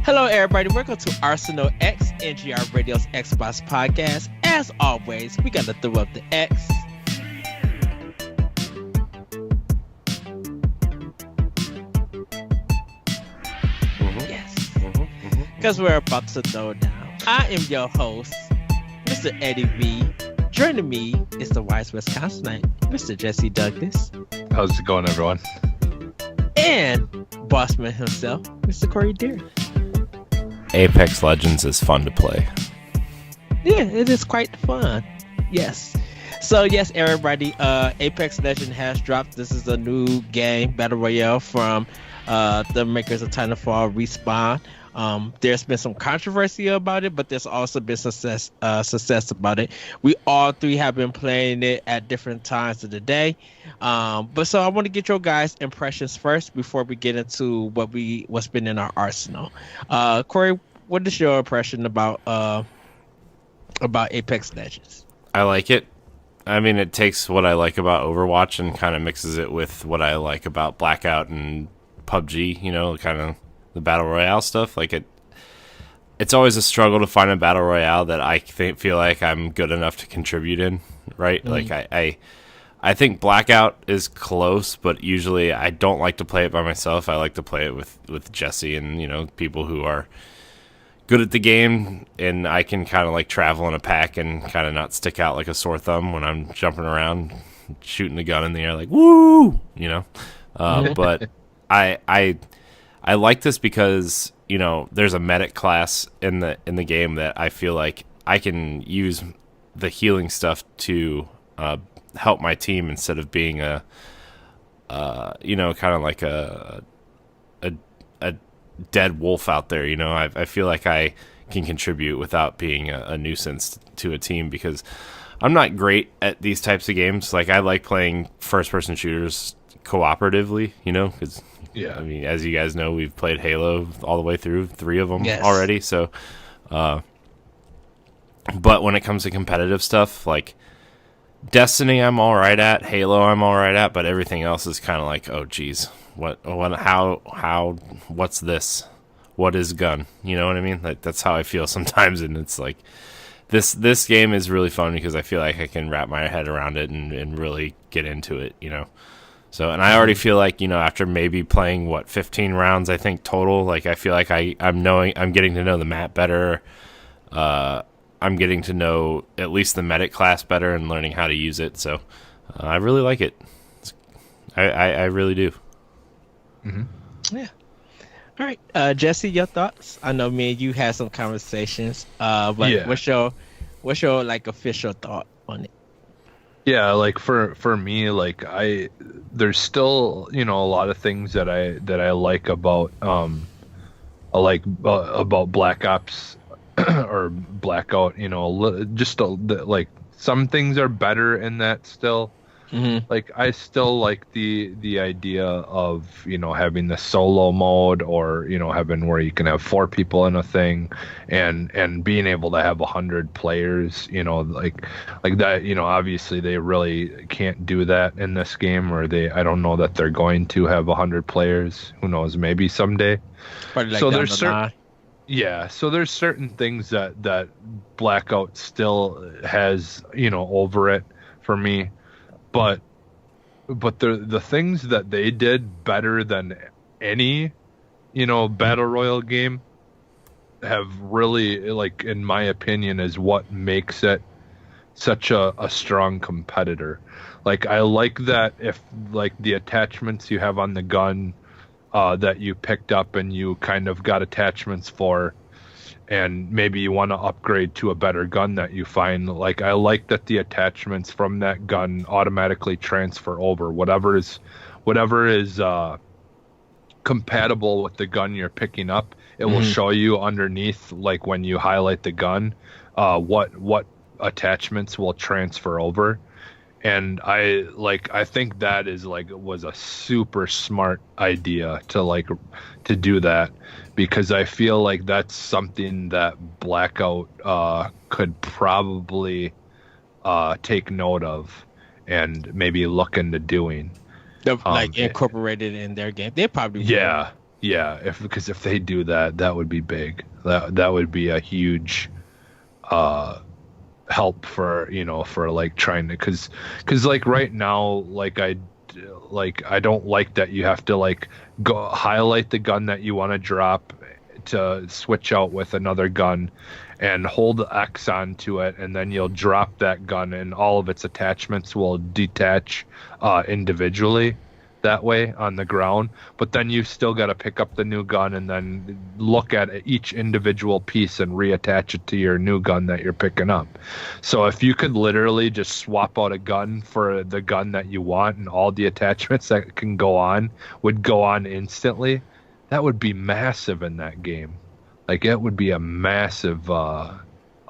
Hello, everybody. Welcome to Arsenal X, NGR Radio's Xbox podcast. As always, we got to throw up the X. Yes. Because we're about to throw down. I am your host, Mr. Eddie V. Joining me is the wise Wisconsinite, Mr. Jesse Douglas. How's it going, everyone? And bossman himself, Mr. Corey Dirrig. Apex Legends is fun to play. Yeah, it is quite fun. Yes. So yes, everybody, Apex Legends has dropped. This is a new game, Battle Royale from the makers of Titanfall Respawn. There's been some controversy about it, but there's also been success about it. We all three have been playing it at different times of the day. But so I want to get your guys' impressions first before we get into what's been in our arsenal. Corey, what is your impression about Apex Legends? I like it. I mean, it takes what I like about Overwatch and kind of mixes it with what I like about Blackout and PUBG, you know, kind of the Battle Royale stuff. Like it's always a struggle to find a Battle Royale that I feel like I'm good enough to contribute in, right? Mm-hmm. Like I think Blackout is close, but usually I don't like to play it by myself. I like to play it with Jesse and, you know, people who are good at the game, and I can kind of like travel in a pack and kind of not stick out like a sore thumb when I'm jumping around, shooting the gun in the air like, woo, you know? But I like this because, you know, there's a medic class in the game that I feel like I can use the healing stuff to help my team instead of being a you know, kind of like a dead wolf out there. You know, I feel like I can contribute without being a nuisance to a team, because I'm not great at these types of games. Like, I like playing first-person shooters cooperatively, you know, because I mean, as you guys know, we've played Halo all the way through, 3 of them already. So, but when it comes to competitive stuff, like Destiny, I'm all right at. Halo, I'm all right at. But everything else is kind of like, oh, geez, how, what's this? What is gun? You know what I mean? Like, that's how I feel sometimes. And it's like, this game is really fun because I feel like I can wrap my head around it and really get into it, you know? So, and I already feel like, you know, after maybe playing 15 rounds, I think total, like, I feel like I'm getting to know the map better. I'm getting to know at least the medic class better and learning how to use it. So, I really like it. I really do. Mm-hmm. Yeah. All right, Jesse, your thoughts? I know me and you had some conversations, but yeah. What's your like official thought on it? Yeah, like for me, like there's still, you know, a lot of things that I like about about Black Ops or Blackout. You know, just like some things are better in that still. Mm-hmm. Like, I still like the idea of, you know, having the solo mode, or, you know, having where you can have 4 people in a thing, and being able to have 100 players, you know, like that. You know, obviously they really can't do that in this game, or I don't know that they're going to have 100 players. Who knows? Maybe someday. Like, so there's so there's certain things that Blackout still has, you know, over it for me. But the things that they did better than any, you know, Battle Royale game have really, like, in my opinion, is what makes it such a strong competitor. Like, I like that if, like, the attachments you have on the gun that you picked up and you kind of got attachments for, and maybe you want to upgrade to a better gun that you find. Like, I like that the attachments from that gun automatically transfer over. Whatever is compatible with the gun you're picking up, it will show you underneath, like, when you highlight the gun, what attachments will transfer over. And I think that was a super smart idea to do that, because I feel like that's something that Blackout could probably take note of and maybe look into doing. Like, incorporated in their game. They probably will. Yeah. Yeah, because if they do that, that would be big. That would be a huge help for for like trying to because like right now I don't like that you have to like go highlight the gun that you want to drop to switch out with another gun and hold X onto it, and then you'll drop that gun and all of its attachments will detach individually that way on the ground. But then you still got to pick up the new gun and then look at each individual piece and reattach it to your new gun that you're picking up. So if you could literally just swap out a gun for the gun that you want and all the attachments that can go on would go on instantly, that would be massive in that game. Like it would be a massive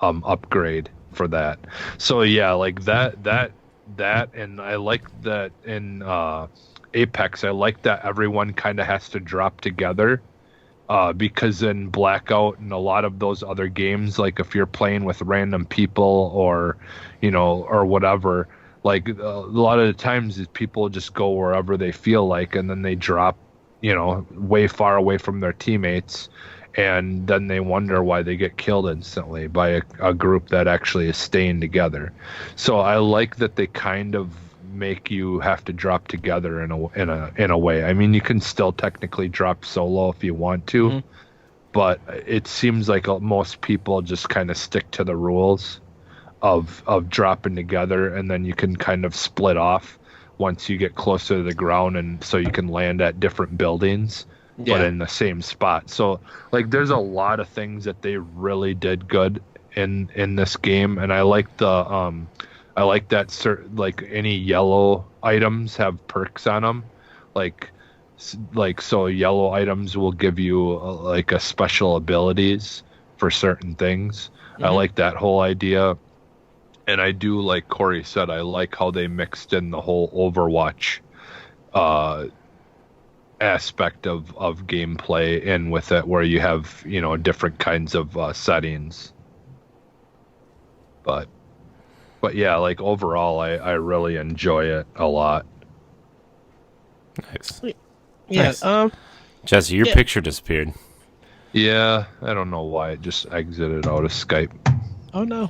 upgrade for that. So yeah, like that and I like that in Apex. I like that everyone kind of has to drop together because in Blackout and a lot of those other games, like if you're playing with random people or or whatever, like a lot of the times people just go wherever they feel like, and then they drop way far away from their teammates, and then they wonder why they get killed instantly by a group that actually is staying together. So I like that they kind of make you have to drop together in a way. I mean, you can still technically drop solo if you want to, Mm-hmm. but it seems like most people just kind of stick to the rules of dropping together, and then you can kind of split off once you get closer to the ground, and so you can land at different buildings but in the same spot. So like there's a lot of things that they really did good in this game, and I like that certain, like any yellow items have perks on them, like so yellow items will give you like a special abilities for certain things. I like that whole idea. And I do, like Corey said, I like how they mixed in the whole Overwatch aspect of gameplay in with it, where you have different kinds of settings. But yeah, like overall, I really enjoy it a lot. Nice. Yeah. Nice. Jesse, your picture disappeared. Yeah, I don't know why it just exited out of Skype. Oh no.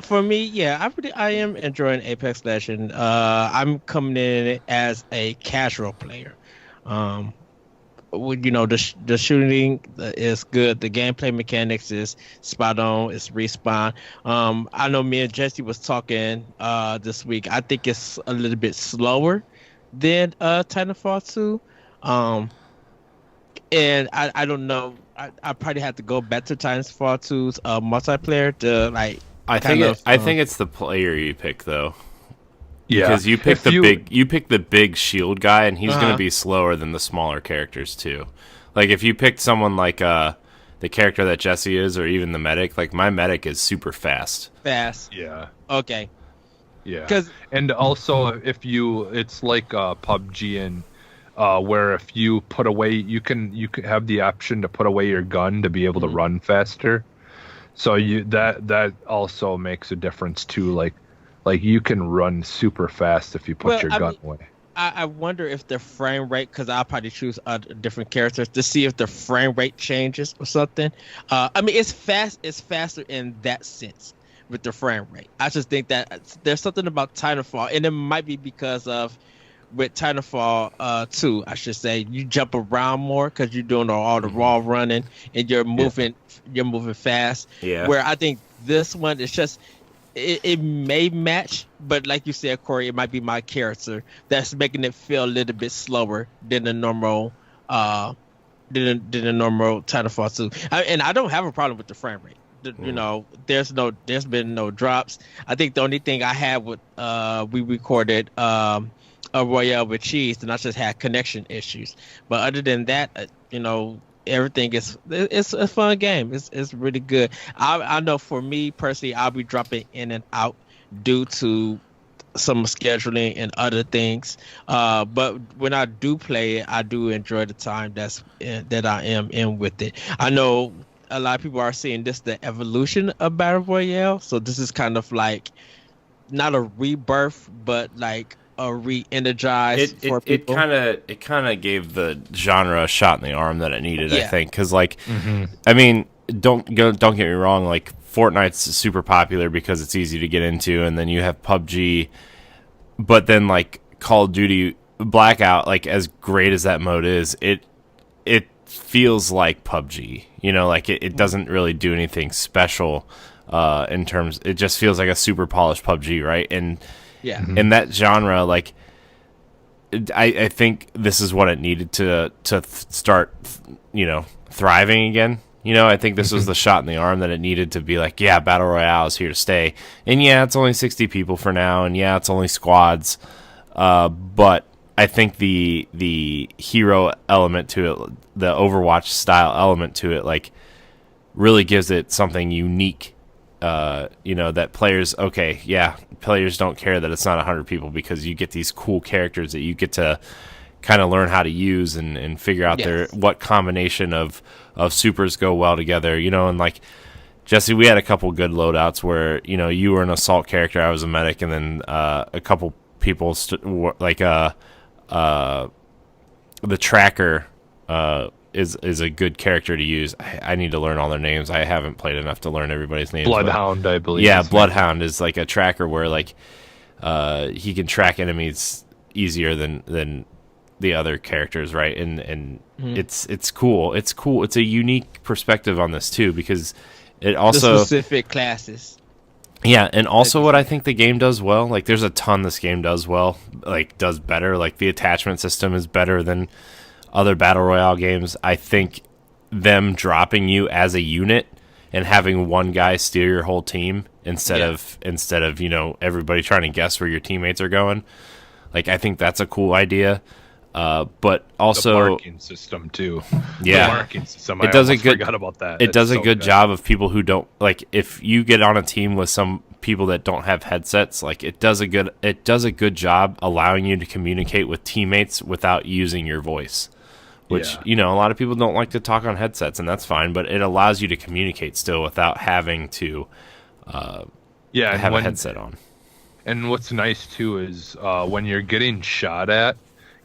For me, yeah, I am enjoying Apex Legends. I'm coming in as a casual player. The shooting is good. The gameplay mechanics is spot on. It's respawn. I know me and Jesse was talking this week. I think it's a little bit slower than Titanfall 2. And I don't know. I probably have to go back to Titanfall 2's multiplayer to like. I think it's the player you pick though. Yeah, because you pick the big shield guy, and he's going to be slower than the smaller characters too. Like if you picked someone like the character that Jesse is, or even the medic, like my medic is super fast. Yeah. Okay. Yeah. And also it's like PUBG and where if you put away, you can have the option to put away your gun to be able to run faster. So that also makes a difference too. Like you can run super fast if you put your gun away. I wonder if the frame rate, because I'll probably choose different characters to see if the frame rate changes or something. I mean, it's faster in that sense with the frame rate. I just think that there's something about Titanfall, and it might be because of with Titanfall 2, I should say, you jump around more because you're doing all the raw running and you're moving fast. Yeah. Where I think this one is just. It may match, but like you said, Corey, it might be my character that's making it feel a little bit slower than the normal, than the normal Titanfall 2. And I don't have a problem with the frame rate. There's been no drops. I think the only thing I had with we recorded a Royale with Cheese, and I just had connection issues. But other than that, everything it's a fun game. It's really good. I know for me personally, I'll be dropping in and out due to some scheduling and other things. But when I do play it, I do enjoy the time that I am in with it. I know a lot of people are seeing this the evolution of Battle Royale. So this is kind of like not a rebirth, but like re-energized for It people. kind of gave the genre a shot in the arm that it needed. I Yeah. think because like, I mean, don't get me wrong. Like Fortnite's super popular because it's easy to get into, and then you have PUBG, but then like Call of Duty Blackout, like as great as that mode is, it feels like PUBG. You know, like it doesn't really do anything special in terms. It just feels like a super polished PUBG, right? And Yeah. in that genre, like I think this is what it needed to start, you know, thriving again. You know, I think this was the shot in the arm that it needed to be like, yeah, Battle Royale is here to stay. And yeah, it's only 60 people for now, and yeah, it's only squads. But I think the hero element to it, the Overwatch style element to it, like really gives it something unique. You know, that players don't care that it's not 100 people because you get these cool characters that you get to kind of learn how to use and figure out what combination of supers go well together, you know. And like Jesse, we had a couple good loadouts where, you know, you were an assault character, I was a medic, and then a couple people the tracker is a good character to use. I need to learn all their names. I haven't played enough to learn everybody's names. Bloodhound, I believe. Yeah, Bloodhound is like a tracker where like he can track enemies easier than the other characters, right? And it's cool. It's cool. It's a unique perspective on this too, because it also the specific classes. Yeah, and also what I think the game does well, like there's a ton this game does well, like does better. Like the attachment system is better than other Battle Royale games. I think them dropping you as a unit and having one guy steer your whole team instead of, you know, everybody trying to guess where your teammates are going. Like I think that's a cool idea. But also the marking system too. Yeah, the marking system. It does a good. Forgot about that. It does a good job of people who don't like. If you get on a team with some people that don't have headsets, like it does a good job allowing you to communicate with teammates without using your voice. Which you know, a lot of people don't like to talk on headsets, and that's fine. But it allows you to communicate still without having to have a headset on. And what's nice too is when you're getting shot at,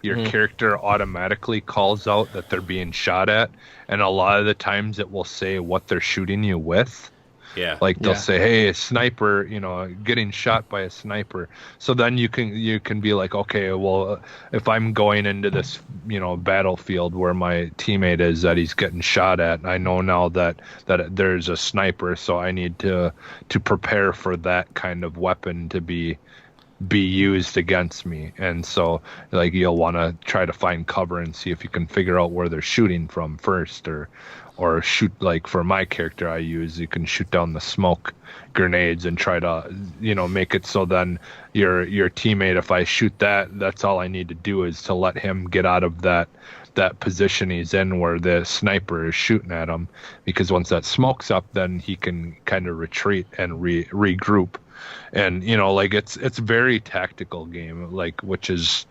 your character automatically calls out that they're being shot at, and a lot of the times it will say what they're shooting you with. Yeah. Like they'll say, "Hey, a sniper, you know, getting shot by a sniper." So then you can be like, "Okay, well, if I'm going into this, you know, battlefield where my teammate is that he's getting shot at, I know now that there's a sniper, so I need to prepare for that kind of weapon to be used against me." And so like you'll want to try to find cover and see if you can figure out where they're shooting from first, or shoot, like for my character I use, you can shoot down the smoke grenades and try to, you know, make it so then your teammate, if I shoot that's all I need to do is to let him get out of that position he's in where the sniper is shooting at him, because once that smoke's up, then he can kind of retreat and regroup. And you know, like it's very tactical game, like, which is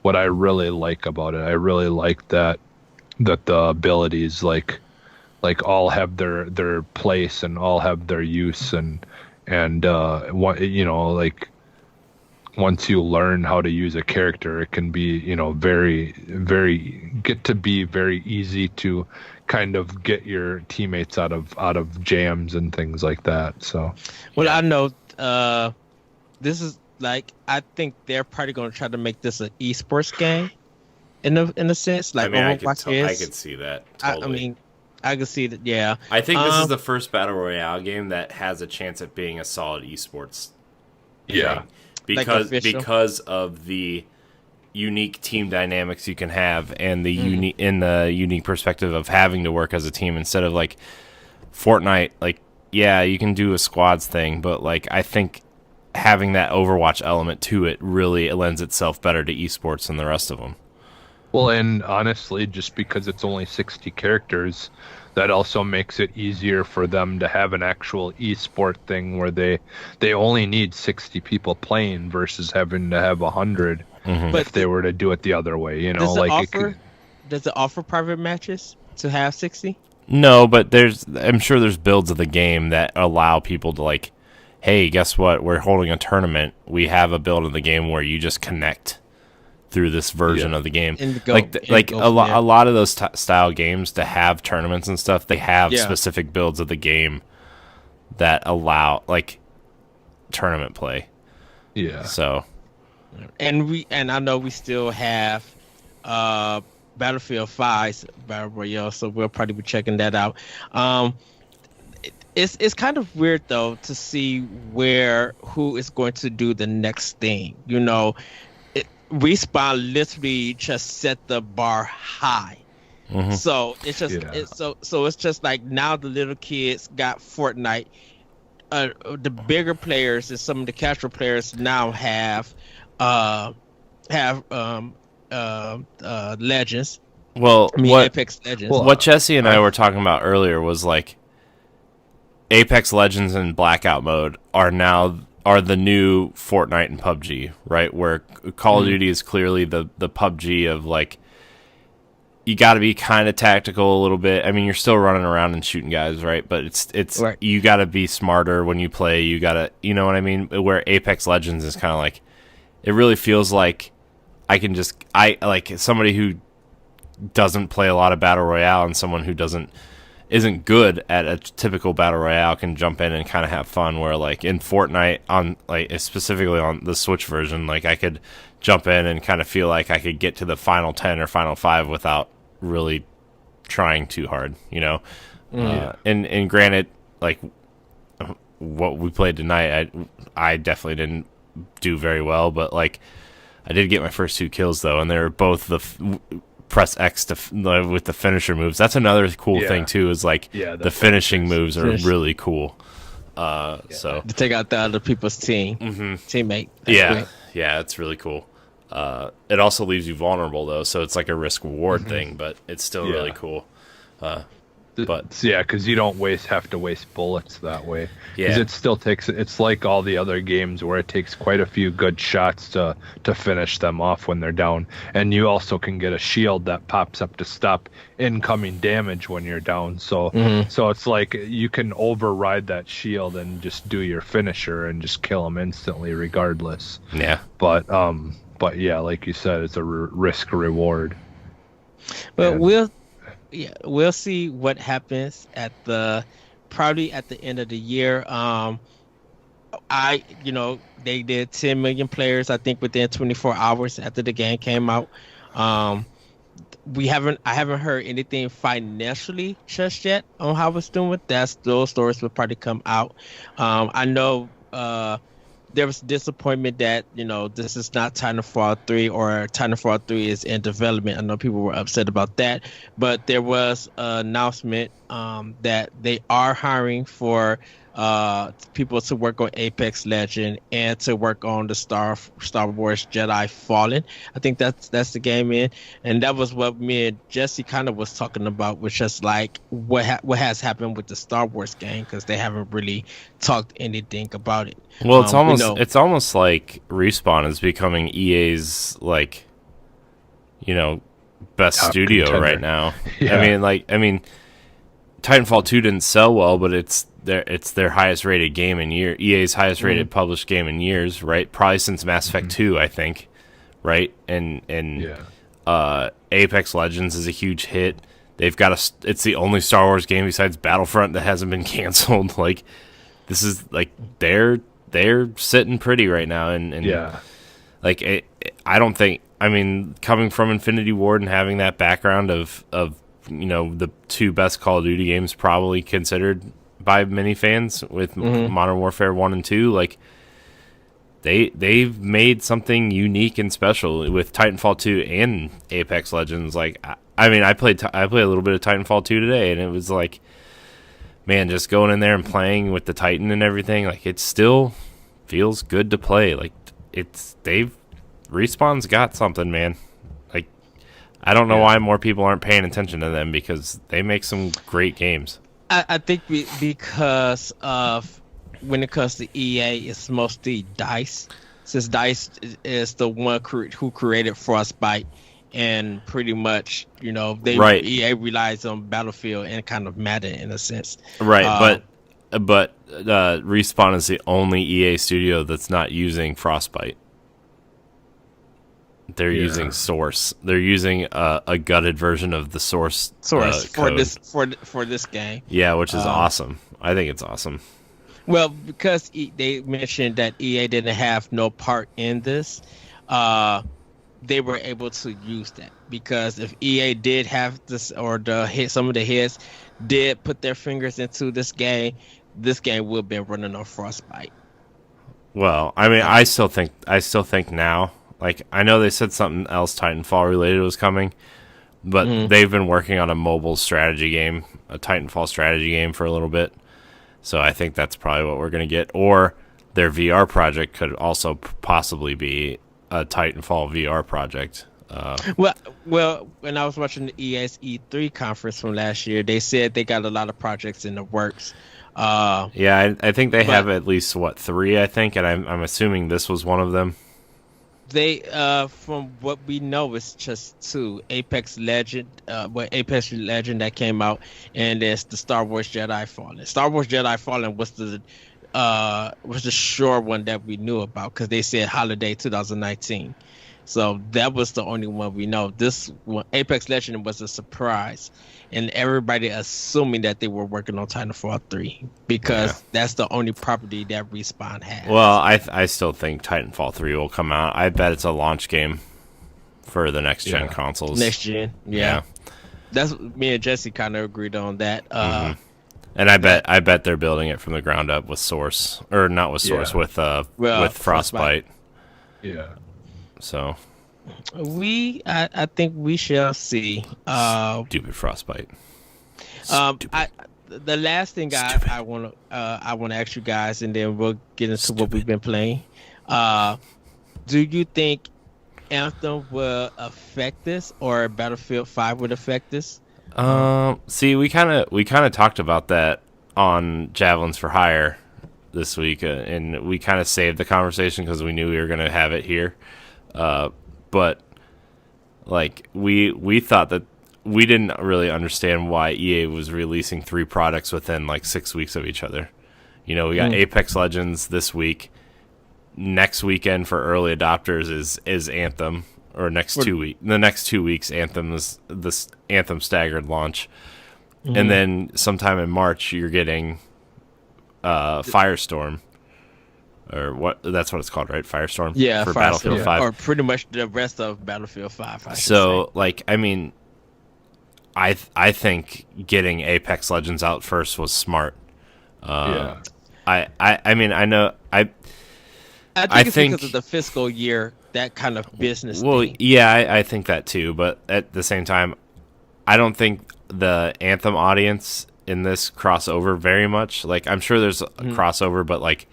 what I really like about it. I really like that the abilities like all have their place and all have their use, and you know, like once you learn how to use a character, it can be, you know, very very easy to kind of get your teammates out of jams and things like that. So I know this is like, I think they're probably going to try to make this an esports game in a sense, like Overwatch I could see that. Totally. I mean, I can see that. Yeah, I think this is the first Battle Royale game that has a chance at being a solid esports. Yeah, because of the unique team dynamics you can have, and the unique perspective of having to work as a team instead of like Fortnite. Like, yeah, you can do a squads thing, but like I think having that Overwatch element to it really lends itself better to esports than the rest of them. Well, and honestly, just because it's only 60 characters, that also makes it easier for them to have an actual esport thing where they only need 60 people playing versus having to have 100 if they were to do it the other way. You know, does it offer private matches to have 60? No, but I'm sure there's builds of the game that allow people to like hey, guess what? We're holding a tournament. We have a build in the game where you just connect through this version of the game. A lot of those style games to have tournaments and stuff, they have specific builds of the game that allow like tournament play. Yeah. So, and I know we still have Battlefield 5's Battle Royale, so we'll probably be checking that out. It's kind of weird though to see who is going to do the next thing. You know, Respawn literally just set the bar high. Mm-hmm. So it's just it's just like now the little kids got Fortnite. The bigger players and some of the casual players now have Legends. Well, Apex Legends. What Jesse and I were talking about earlier was like Apex Legends and Blackout mode are the new Fortnite and PUBG, right? Where Call of Duty is clearly the PUBG of like, you got to be kind of tactical a little bit. I mean, you're still running around and shooting guys, right? But it's right. You got to be smarter when you play. You got to, you know what I mean? Where Apex Legends is kind of like, it really feels like I like somebody who doesn't play a lot of Battle Royale and someone who isn't good at a typical Battle Royale can jump in and kind of have fun, where like in Fortnite on like specifically on the Switch version, like I could jump in and kind of feel like I could get to the final 10 or final 5 without really trying too hard, you know? And granted, like what we played tonight, I definitely didn't do very well, but like I did get my first 2 kills though, and they were both the press X with the finisher moves. That's another cool thing too, is like the finishing moves are really cool. So to take out the other people's teammate. Yeah, it's really cool. It also leaves you vulnerable though, so it's like a risk reward thing, but it's still really cool. Because you don't have to waste bullets that way. Because Yeah. it still takes. It's like all the other games where it takes quite a few good shots to finish them off when they're down. And you also can get a shield that pops up to stop incoming damage when you're down. So so it's like you can override that shield and just do your finisher and just kill them instantly, regardless. Yeah. But yeah, like you said, it's a risk reward. But we'll see what happens probably at the end of the year. They did 10 million players, I think, within 24 hours after the game came out. I haven't heard anything financially just yet on how it's doing. Those stories will probably come out. I know there was disappointment that this is not Titanfall 3, or Titanfall 3 is in development. I know people were upset about that, but there was an announcement that they are hiring for people to work on Apex Legend and to work on the Star Wars Jedi Fallen. I think that's the game in, and that was what me and Jesse kind of was talking about, which is like what has happened with the Star Wars game, because they haven't really talked anything about it. Well, it's almost like Respawn is becoming EA's like, best top studio contender right now. Yeah. I mean, Titanfall 2 didn't sell well, but it's their highest rated game in years. EA's highest rated published game in years, right? Probably since Mass Effect 2, I think, right? And Apex Legends is a huge hit. They've got it's the only Star Wars game besides Battlefront that hasn't been canceled. Like, this is like they're sitting pretty right now, and like I don't think. I mean, coming from Infinity Ward and having that background of the 2 best Call of Duty games probably considered by many fans with Modern Warfare 1 and 2, like they've made something unique and special with Titanfall 2 and Apex Legends. Like I played a little bit of Titanfall 2 today, and it was like, man, just going in there and playing with the Titan and everything, like it still feels good to play. Like Respawn's got something, man. Like, I don't know why more people aren't paying attention to them, because they make some great games. I think because of when it comes to EA, it's mostly DICE. Since DICE is the one who created Frostbite, and pretty much, EA relies on Battlefield and kind of Madden in a sense. Right, but Respawn is the only EA studio that's not using Frostbite. They're using Source. They're using a gutted version of the Source for code. this game. Yeah, which is awesome. I think it's awesome. Well, because they mentioned that EA didn't have no part in this, they were able to use that. Because if EA did have this, or some of the heads did put their fingers into this game would have been running on Frostbite. Well, I mean, I still think now. Like, I know they said something else Titanfall related was coming, but they've been working on a mobile strategy game, a Titanfall strategy game for a little bit. So I think that's probably what we're going to get. Or their VR project could also possibly be a Titanfall VR project. Well, when I was watching the EA's E3 conference from last year, they said they got a lot of projects in the works. Yeah, I think they have at least, 3, I think, and I'm assuming this was one of them. They, from what we know, it's just 2. Apex Legend that came out, and there's the Star Wars Jedi Fallen. Star Wars Jedi Fallen was the sure one that we knew about, because they said holiday 2019. So that was the only one we know. This one, Apex Legend, was a surprise, and everybody assuming that they were working on Titanfall 3 because that's the only property that Respawn has. Well, I still think Titanfall 3 will come out. I bet it's a launch game for the next gen consoles. Next gen, yeah. That's me and Jesse kind of agreed on that. And I bet they're building it from the ground up with Source, or not with Source, with Frostbite. Yeah. So I think we shall see. Stupid Frostbite. The last thing I want to ask you guys, and then we'll get into what we've been playing. Do you think Anthem will affect this, or Battlefield 5 would affect this? See, we kind of talked about that on Javelins for Hire this week, and we kind of saved the conversation because we knew we were going to have it here. But like we thought that we didn't really understand why EA was releasing 3 products within like 6 weeks of each other. You know, we got Apex Legends this week. Next weekend for early adopters is Anthem, or the next 2 weeks Anthem is this Anthem staggered launch. And then sometime in March you're getting Firestorm. Or that's what it's called, right? Firestorm? Yeah, for Battlefield 5. Or pretty much the rest of Battlefield 5, So, like, I mean, I think getting Apex Legends out first was smart. I mean, I know... I think it's because of the fiscal year, that kind of business thing. Yeah, I think that too. But at the same time, I don't think the Anthem audience in this crossover very much. Like, I'm sure there's a crossover, but, like,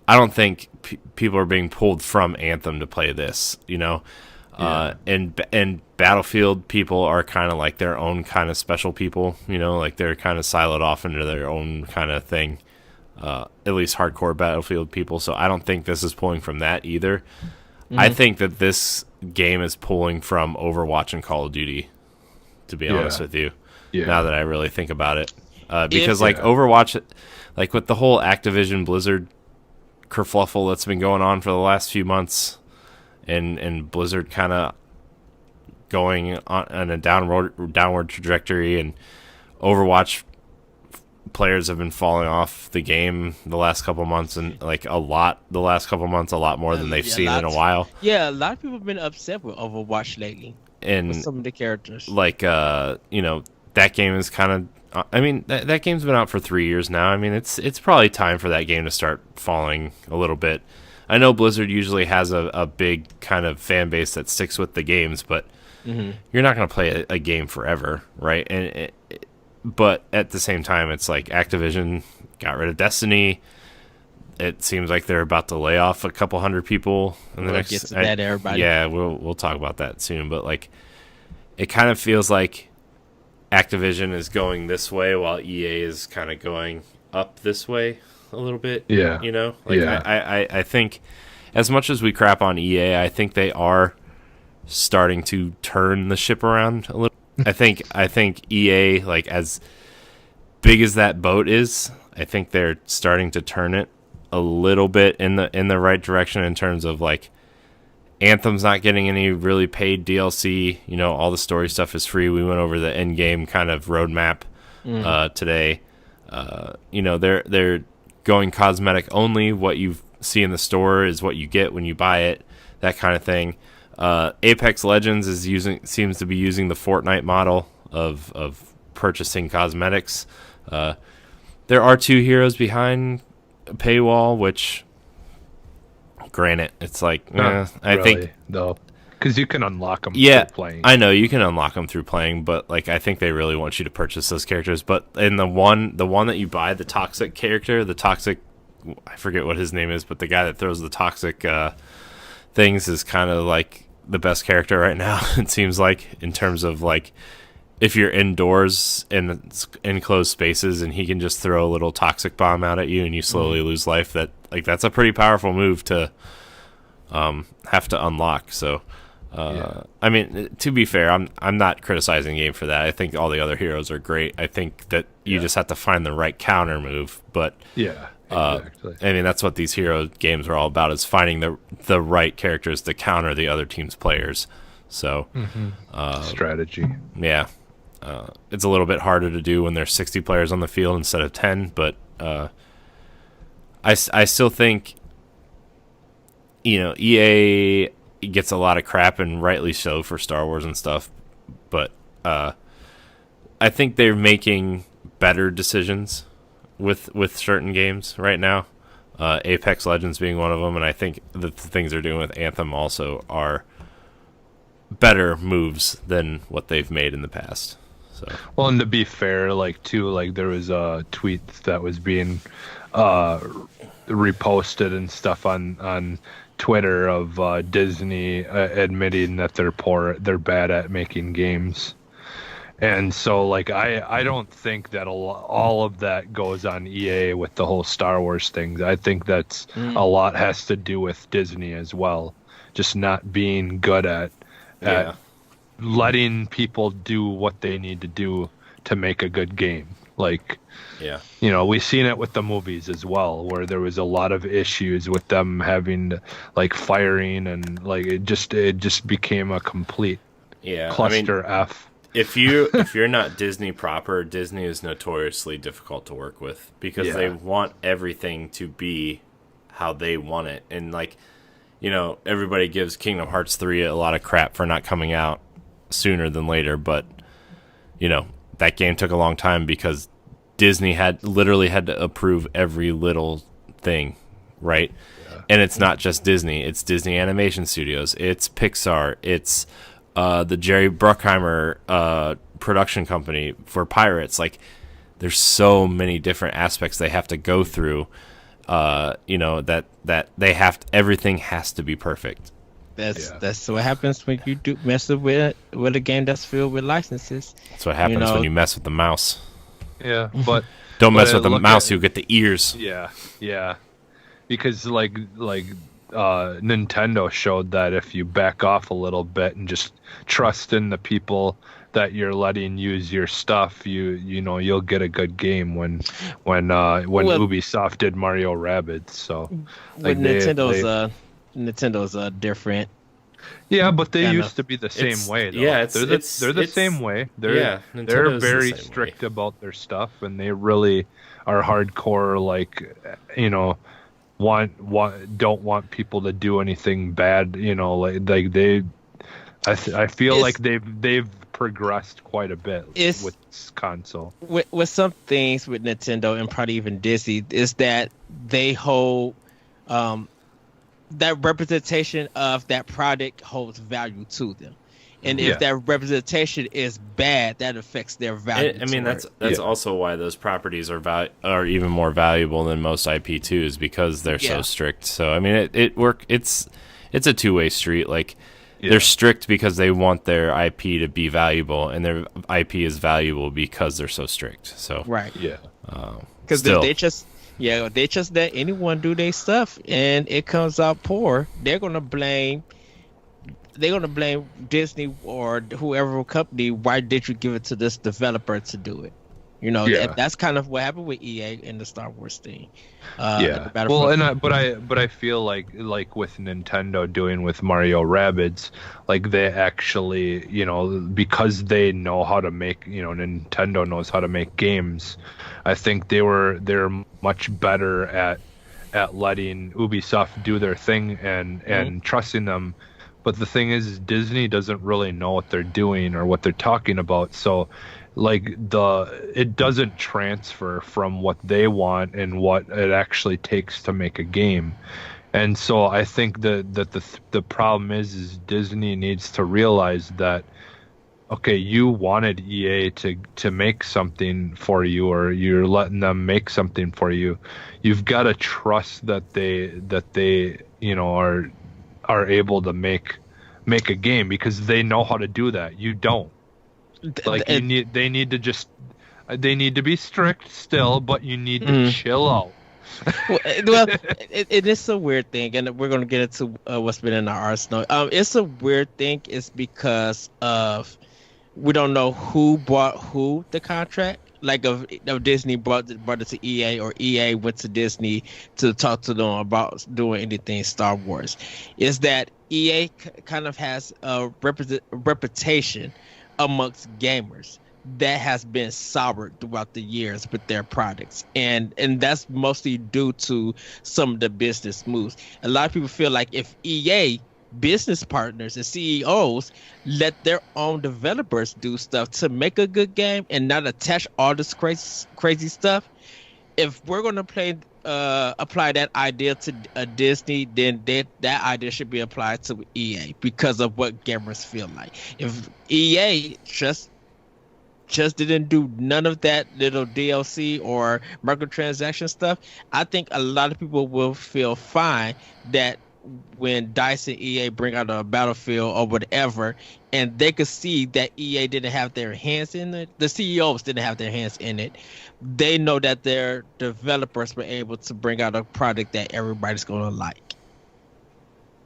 I don't think people are being pulled from Anthem to play this, you know? And Battlefield people are kind of like their own kind of special people, you know? Like, they're kind of siloed off into their own kind of thing, at least hardcore Battlefield people. So I don't think this is pulling from that either. I think that this game is pulling from Overwatch and Call of Duty, to be honest with you, now that I really think about it. Because, Overwatch, like, with the whole Activision Blizzard kerfluffle that's been going on for the last few months, and Blizzard kind of going on a downward trajectory, and Overwatch players have been falling off the game the last couple months, and like a lot more than they've seen in a while. Yeah, a lot of people have been upset with Overwatch lately, and with some of the characters. Like, you know, that game is kind of... I mean, that game's been out for 3 years now. I mean, it's probably time for that game to start falling a little bit. I know Blizzard usually has a big kind of fan base that sticks with the games, but you're not going to play a game forever, right? But at the same time, it's like Activision got rid of Destiny. It seems like they're about to lay off a couple hundred people in the next... Get to that, everybody. Yeah, we'll talk about that soon. But like, it kind of feels like Activision is going this way while EA is kind of going up this way a little bit. Yeah. You know? Like, I think as much as we crap on EA, I think they are starting to turn the ship around a little. I think EA, like, as big as that boat is, I think they're starting to turn it a little bit in the right direction in terms of like Anthem's not getting any really paid DLC. You know, all the story stuff is free. We went over the end game kind of roadmap today. You know, they're going cosmetic only. What you see in the store is what you get when you buy it. That kind of thing. Apex Legends seems to be using the Fortnite model of purchasing cosmetics. There are 2 heroes behind a paywall, which, granted, it's like I think though, because you can unlock them through playing. I know you can unlock them through playing, but like I think they really want you to purchase those characters. But in the one that you buy, the toxic character, I forget what his name is, but the guy that throws the toxic things is kind of like the best character right now. It seems like, in terms of like, if you're indoors in enclosed spaces and he can just throw a little toxic bomb out at you and you slowly lose life, that's a pretty powerful move to have to unlock. So I mean, to be fair, I'm not criticizing the game for that. I think all the other heroes are great. I think that you just have to find the right counter move. But exactly. I mean, that's what these hero games are all about, is finding the right characters to counter the other team's players. So strategy. Yeah. It's a little bit harder to do when there's 60 players on the field instead of 10, but I still think, you know, EA gets a lot of crap, and rightly so, for Star Wars and stuff, but I think they're making better decisions with certain games right now, Apex Legends being one of them, and I think the things they're doing with Anthem also are better moves than what they've made in the past. So. Well, and to be fair, there was a tweet that was being reposted and stuff on Twitter of Disney admitting that they're bad at making games. And so, I don't think that all of that goes on EA with the whole Star Wars thing. I think that's a lot has to do with Disney as well, just not being good at letting people do what they need to do to make a good game. You know, we've seen it with the movies as well, where there was a lot of issues with them having firing, and it just became a complete cluster F. If you're not Disney proper, Disney is notoriously difficult to work with, because they want everything to be how they want it. And you know, everybody gives Kingdom Hearts 3 a lot of crap for not coming out sooner than later, but you know, that game took a long time because Disney literally had to approve every little thing, right? And it's not just Disney, it's Disney Animation Studios, it's Pixar, it's the Jerry Bruckheimer production company for Pirates. There's so many different aspects they have to go through, you know, that they everything has to be perfect. That's what happens when you do mess with a game that's filled with licenses. That's what happens when you mess with the mouse. Yeah, but don't mess with the mouse, you'll get the ears. Yeah, because Nintendo showed that if you back off a little bit and just trust in the people that you're letting use your stuff, you know you'll get a good game. When Ubisoft did Mario Rabbids, so Nintendo's different. Yeah, but they used to be the same way, though. Yeah, they're the same way. They're very strict about their stuff, and they really are hardcore. You know, don't want people to do anything bad. You know, I feel like they've progressed quite a bit with this console. With some things with Nintendo and probably even Disney is that they hold that representation of that product holds value to them, and if that representation is bad, that affects their value. I mean, that's also why those properties are even more valuable than most IP2s, is because they're so strict. So I mean, it's a two-way street. They're strict because they want their IP to be valuable, and their IP is valuable because they're so strict. So because they just let anyone do their stuff and it comes out poor, they're gonna blame Disney or whoever company. Why did you give it to this developer to do it? Yeah. That's kind of what happened with EA in the Star Wars thing. Yeah. Well, but I feel like with Nintendo doing with Mario Rabbids, like they actually, because they know how to make, Nintendo knows how to make games. I think they're much better at letting Ubisoft do their thing and trusting them. But the thing is, Disney doesn't really know what they're doing or what they're talking about. So, like it doesn't transfer from what they want and what it actually takes to make a game. And so I think that the problem is Disney needs to realize that, okay, you wanted EA to make something for you, or you're letting them make something for you. You've got to trust that they are able to make a game, because they know how to do that. You don't. Like they need to be strict still, but you need to chill out. Well, it is a weird thing, and we're going to get into what's been in our arsenal. It's a weird thing. It's because of we don't know who brought who the contract. Like if Disney brought it to EA, or EA went to Disney to talk to them about doing anything Star Wars. Is that EA kind of has a reputation amongst gamers that has been soured throughout the years with their products, and that's mostly due to some of the business moves. A lot of people feel like if EA business partners and CEOs let their own developers do stuff to make a good game and not attach all this crazy stuff, if we're going to apply that idea to Disney, then that idea should be applied to EA, because of what gamers feel like. If EA just didn't do none of that little DLC or microtransaction stuff, I think a lot of people will feel fine that when DICE and EA bring out a Battlefield or whatever, and they could see that EA didn't have their hands in it, the CEOs didn't have their hands in it, they know that their developers were able to bring out a product that everybody's going to like.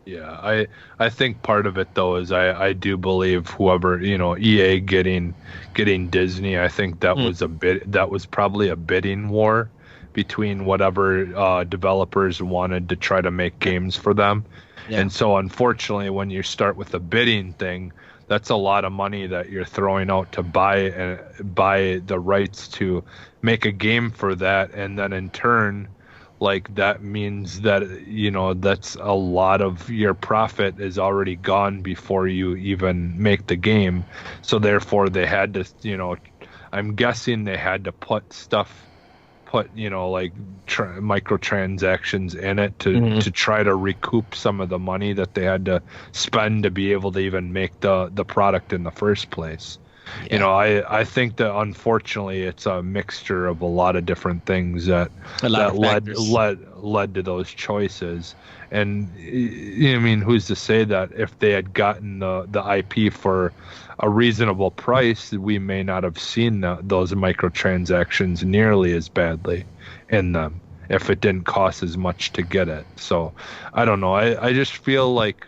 Yeah, I think part of it though is I do believe whoever, EA getting Disney, I think that was probably a bidding war between whatever developers wanted to try to make games for them. Yeah. And so unfortunately, when you start with a bidding thing, that's a lot of money that you're throwing out to buy the rights to make a game for that, and then in turn, like that means that that's a lot of your profit is already gone before you even make the game. So therefore they had to, I'm guessing they had to put microtransactions in it to try to recoup some of the money that they had to spend to be able to even make the product in the first place. Yeah. I think that unfortunately it's a mixture of a lot of different things that led to those choices. And I mean, who's to say that if they had gotten the IP for a reasonable price, we may not have seen those microtransactions nearly as badly in them if it didn't cost as much to get it. So I don't know. I just feel like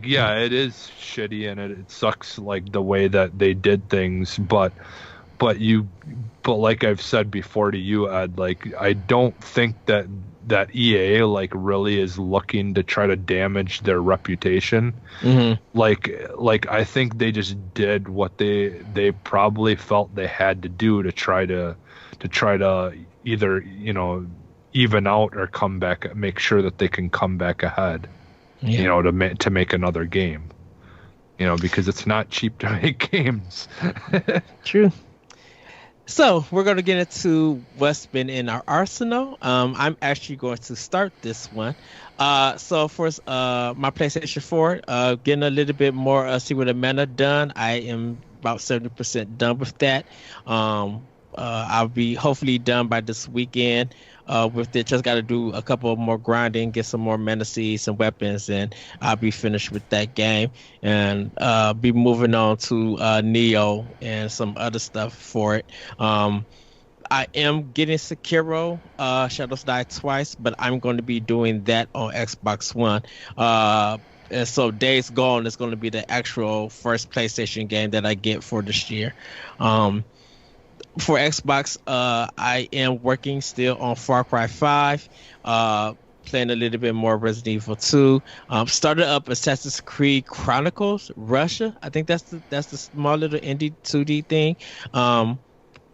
yeah, it is shitty and it sucks, like the way that they did things, but like I've said before to you, Ed, like I don't think that EA like really is looking to try to damage their reputation. Like I think they just did what they probably felt they had to do to try to either even out or come back, make sure that they can come back ahead. Yeah. To make another game, because it's not cheap to make games. True. So we're going to get into what's been in our arsenal. I'm actually going to start this one. So first, my PlayStation 4, getting a little bit more Secret of Mana done. I am about 70% done with that. I'll be hopefully done by this weekend. With it, just got to do a couple more grinding, get some more mana seeds and weapons, and I'll be finished with that game, and be moving on to Neo and some other stuff for it. I am getting Sekiro, Shadows Die Twice, but I'm going to be doing that on Xbox One. And so Days Gone is going to be the actual first PlayStation game that I get for this year. for Xbox, I am working still on Far Cry 5. Playing a little bit more Resident Evil 2. Started up Assassin's Creed Chronicles Russia. I think that's the small little indie 2D thing.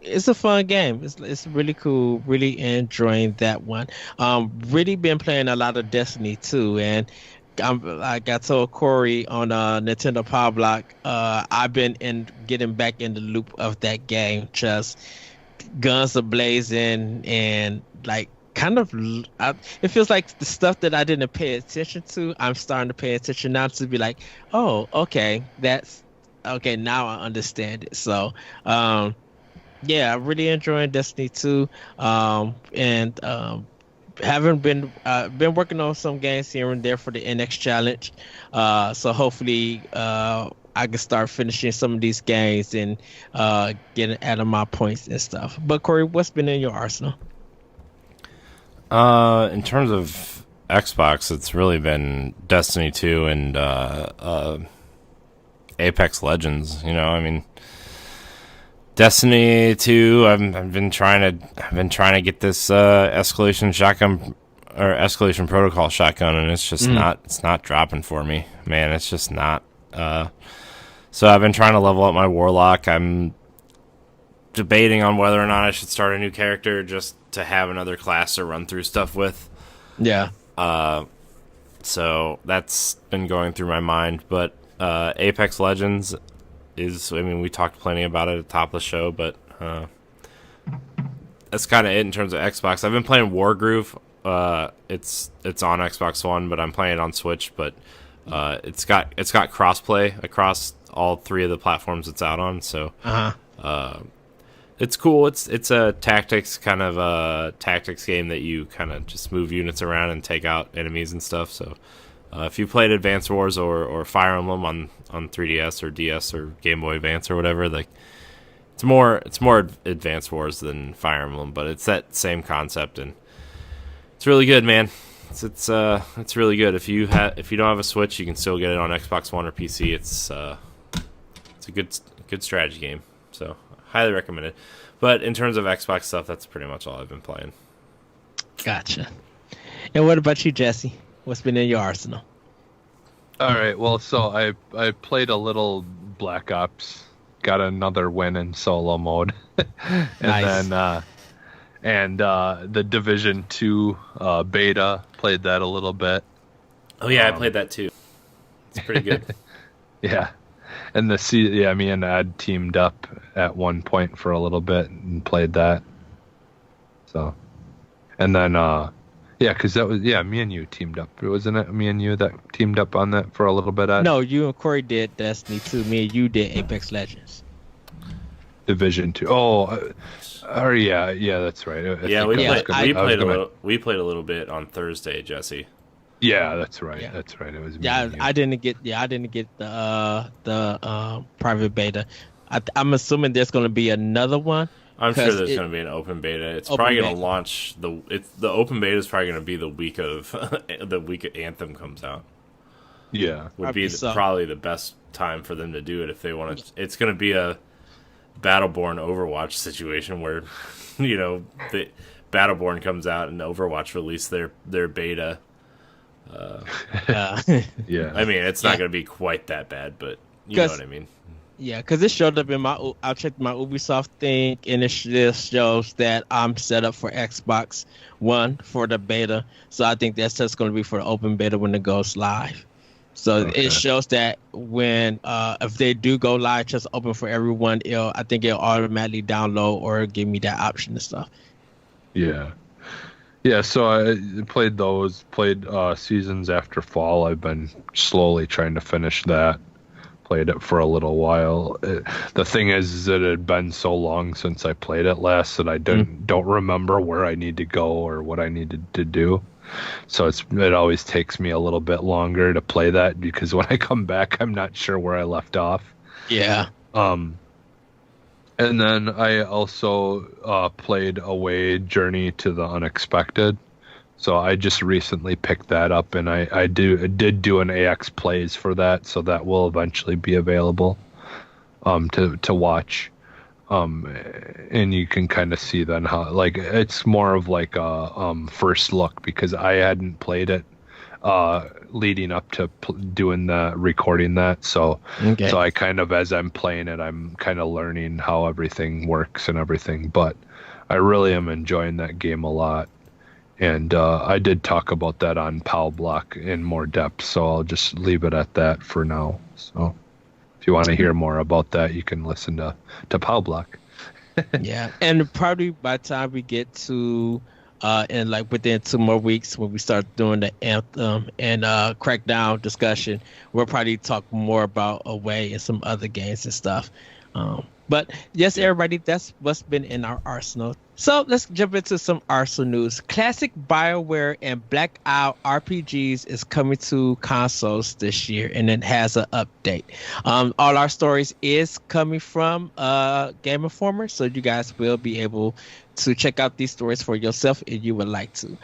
It's a fun game. It's really cool. Really enjoying that one. Really been playing a lot of Destiny 2, and like I told Corey on Nintendo Power Block, I've been getting back in the loop of that game. Just guns are blazing and like kind of it feels like the stuff that I didn't pay attention to, I'm starting to pay attention now to be like, oh, okay, that's okay, now I understand it. So yeah, I'm really enjoying Destiny 2. And haven't been working on some games here and there for the NX challenge. So hopefully I can start finishing some of these games and getting adding my points and stuff. But Corey, what's been in your arsenal? In terms of Xbox, it's really been Destiny 2 and Apex Legends. You know, I mean, Destiny 2. I've been trying to get this escalation shotgun or escalation protocol shotgun, and it's just not dropping for me, man. It's just not. So I've been trying to level up my warlock. I'm debating on whether or not I should start a new character just to have another class to run through stuff with. Yeah. So that's been going through my mind, but Apex Legends is, I mean, we talked plenty about it at the top of the show, but that's kind of it in terms of Xbox. I've been playing Wargroove. It's on Xbox One, but I'm playing it on Switch, but it's got crossplay across all three of the platforms it's out on, so it's cool. It's a tactics kind of a tactics game that you kind of just move units around and take out enemies and stuff. So if you played Advance Wars or Fire Emblem on 3DS or DS or Game Boy Advance or whatever, like it's more Advance Wars than Fire Emblem, but it's that same concept, and it's really good, man. It's really good. If you don't have a Switch, you can still get it on Xbox One or PC. It's a good strategy game. So highly recommend it. But in terms of Xbox stuff, that's pretty much all I've been playing. Gotcha. And what about you, Jesse? What's been in your arsenal? All right. Well, so I played a little Black Ops, got another win in solo mode, and Nice. then the Division 2 beta, played that a little bit. Oh yeah, I played that too. It's pretty good. Yeah. And me and Ed teamed up at one point for a little bit and played that. So, and then because that was me and you teamed up, wasn't it? Me and you that teamed up on that for a little bit. Ed? No, you and Corey did Destiny 2. Me and you did Apex Legends. Division 2. Yeah, that's right. We played a little bit on Thursday, Jesse. Yeah, that's right. Yeah. That's right. It was me. Yeah, and you. I didn't get the private beta. I'm assuming there's going to be another one. I'm sure there's going to be an open beta. It's probably going to launch the open beta is probably going to be the week of Anthem comes out. Yeah, would be probably the best time for them to do it if they want to. It's going to be a Battleborn Overwatch situation where the Battleborn comes out and Overwatch release their beta. Yeah. I mean, it's not going to be quite that bad, but you know what I mean. Yeah, because it showed up in I checked my Ubisoft thing, and it just shows that I'm set up for Xbox One for the beta. So I think that's just going to be for the open beta when it goes live. So It shows that when if they do go live, just open for everyone, I think it'll automatically download or give me that option and stuff. Yeah. Yeah, so I played Seasons After Fall. I've been slowly trying to finish that. Played it for a little while. The thing is that it had been so long since I played it last that I don't remember where I need to go or what I needed to do. So it always takes me a little bit longer to play that because when I come back, I'm not sure where I left off. Yeah. And then I also played Away Journey to the Unexpected. So I just recently picked that up, and I did do an AX Plays for that, so that will eventually be available to watch. and you can kind of see then how like it's more of like a first look because I hadn't played it leading up to doing the recording that, so I kind of, as I'm playing it, I'm kind of learning how everything works and everything, but I really am enjoying that game a lot. And I did talk about that on Pal Block in more depth, so I'll just leave it at that for now. So if you want to hear more about that, you can listen to Pal Block. Yeah, and probably by the time we get to and like within 2 more weeks when we start doing the Anthem and Crackdown discussion, we'll probably talk more about Away and some other games and stuff. But yes, everybody, that's what's been in our arsenal. So let's jump into some Arsenal news. Classic BioWare and Black Isle RPGs is coming to consoles this year, and it has an update. All our stories is coming from Game Informer, so you guys will be able to check out these stories for yourself if you would like to.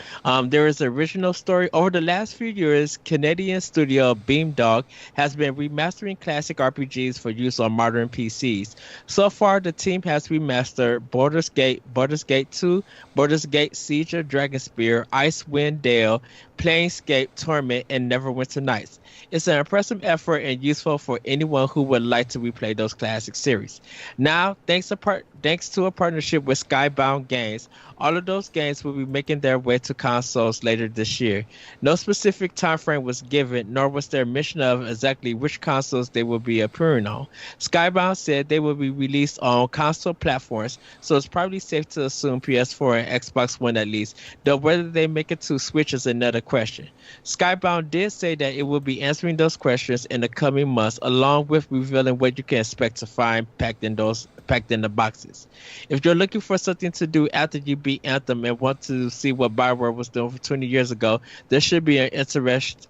There is an original story. Over the last few years, Canadian studio Beamdog has been remastering classic RPGs for use on modern PCs. So far, the team has remastered Baldur's Gate 2, Baldur's Gate Siege of Dragonspear, Icewind Dale, Planescape Torment, and Neverwinter Nights. It's an impressive effort and useful for anyone who would like to replay those classic series. Now, thanks to a partnership with Skybound Games, all of those games will be making their way to consoles later this year. No specific time frame was given, nor was there mention of exactly which consoles they will be appearing on. Skybound said they will be released on console platforms, so it's probably safe to assume PS4 and Xbox One at least, though whether they make it to Switch is another question. Skybound did say that it will be answering those questions in the coming months, along with revealing what you can expect to find packed in the boxes. If you're looking for something to do after you beat Anthem and want to see what BioWare was doing for 20 years ago, this should be an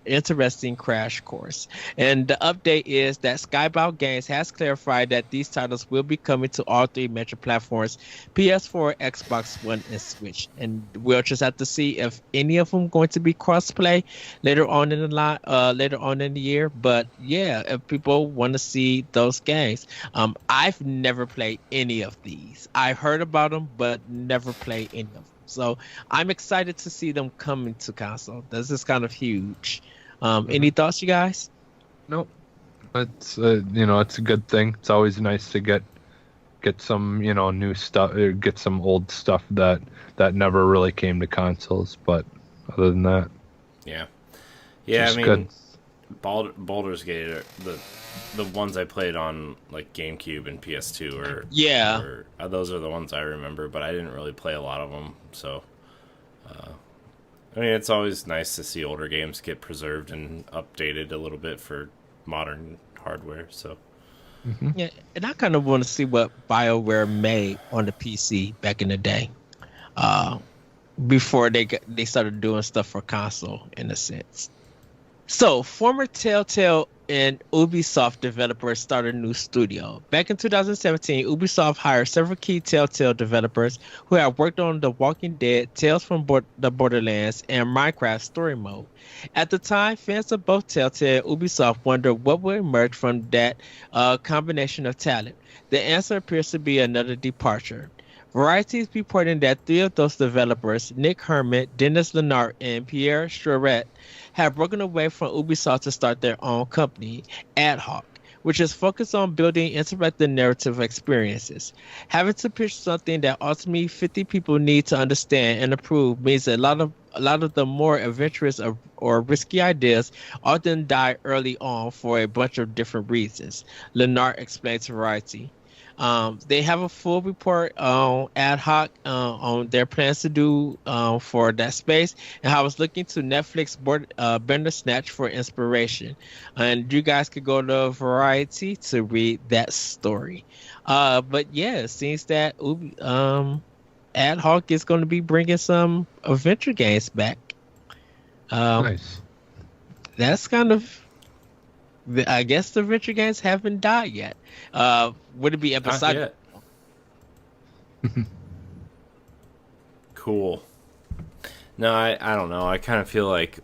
interesting crash course. And the update is that Skybound Games has clarified that these titles will be coming to all 3 major platforms, PS4, Xbox One, and Switch. And we'll just have to see if any of them going to be crossplay later on in the year. But yeah, if people want to see those games, I've never played any of these. I heard about them, but never played any of them. So I'm excited to see them coming to console. This is kind of huge. Any thoughts, you guys? Nope. It's it's a good thing. It's always nice to get some new stuff, or get some old stuff that never really came to consoles. But other than that, yeah. I mean, good. Baldur's Gate are the ones I played on like GameCube and PS2 those are the ones I remember, but I didn't really play a lot of them. So I mean, it's always nice to see older games get preserved and updated a little bit for modern hardware. So yeah, and I kind of want to see what BioWare made on the PC back in the day, before they started doing stuff for console in a sense. So, former Telltale and Ubisoft developers started a new studio. Back in 2017, Ubisoft hired several key Telltale developers who have worked on The Walking Dead, Tales from the Borderlands, and Minecraft Story Mode. At the time, fans of both Telltale and Ubisoft wondered what would emerge from that combination of talent. The answer appears to be another departure. Variety is reporting that 3 of those developers, Nick Herman, Dennis Lennart, and Pierre Charette, have broken away from Ubisoft to start their own company, Ad Hoc, which is focused on building interactive narrative experiences. Having to pitch something that ultimately 50 people need to understand and approve means that a lot of the more adventurous or risky ideas often die early on for a bunch of different reasons, Lennart explained to Variety. They have a full report on Ad Hoc on their plans to do for that space, and I was looking to Netflix Bandersnatch for inspiration. And you guys could go to Variety to read that story. But yeah, it seems that Ad Hoc is going to be bringing some adventure games back. Nice. That's kind of... I guess the adventure games haven't died yet. Would it be episodic? Cool. No, I don't know. I kind of feel like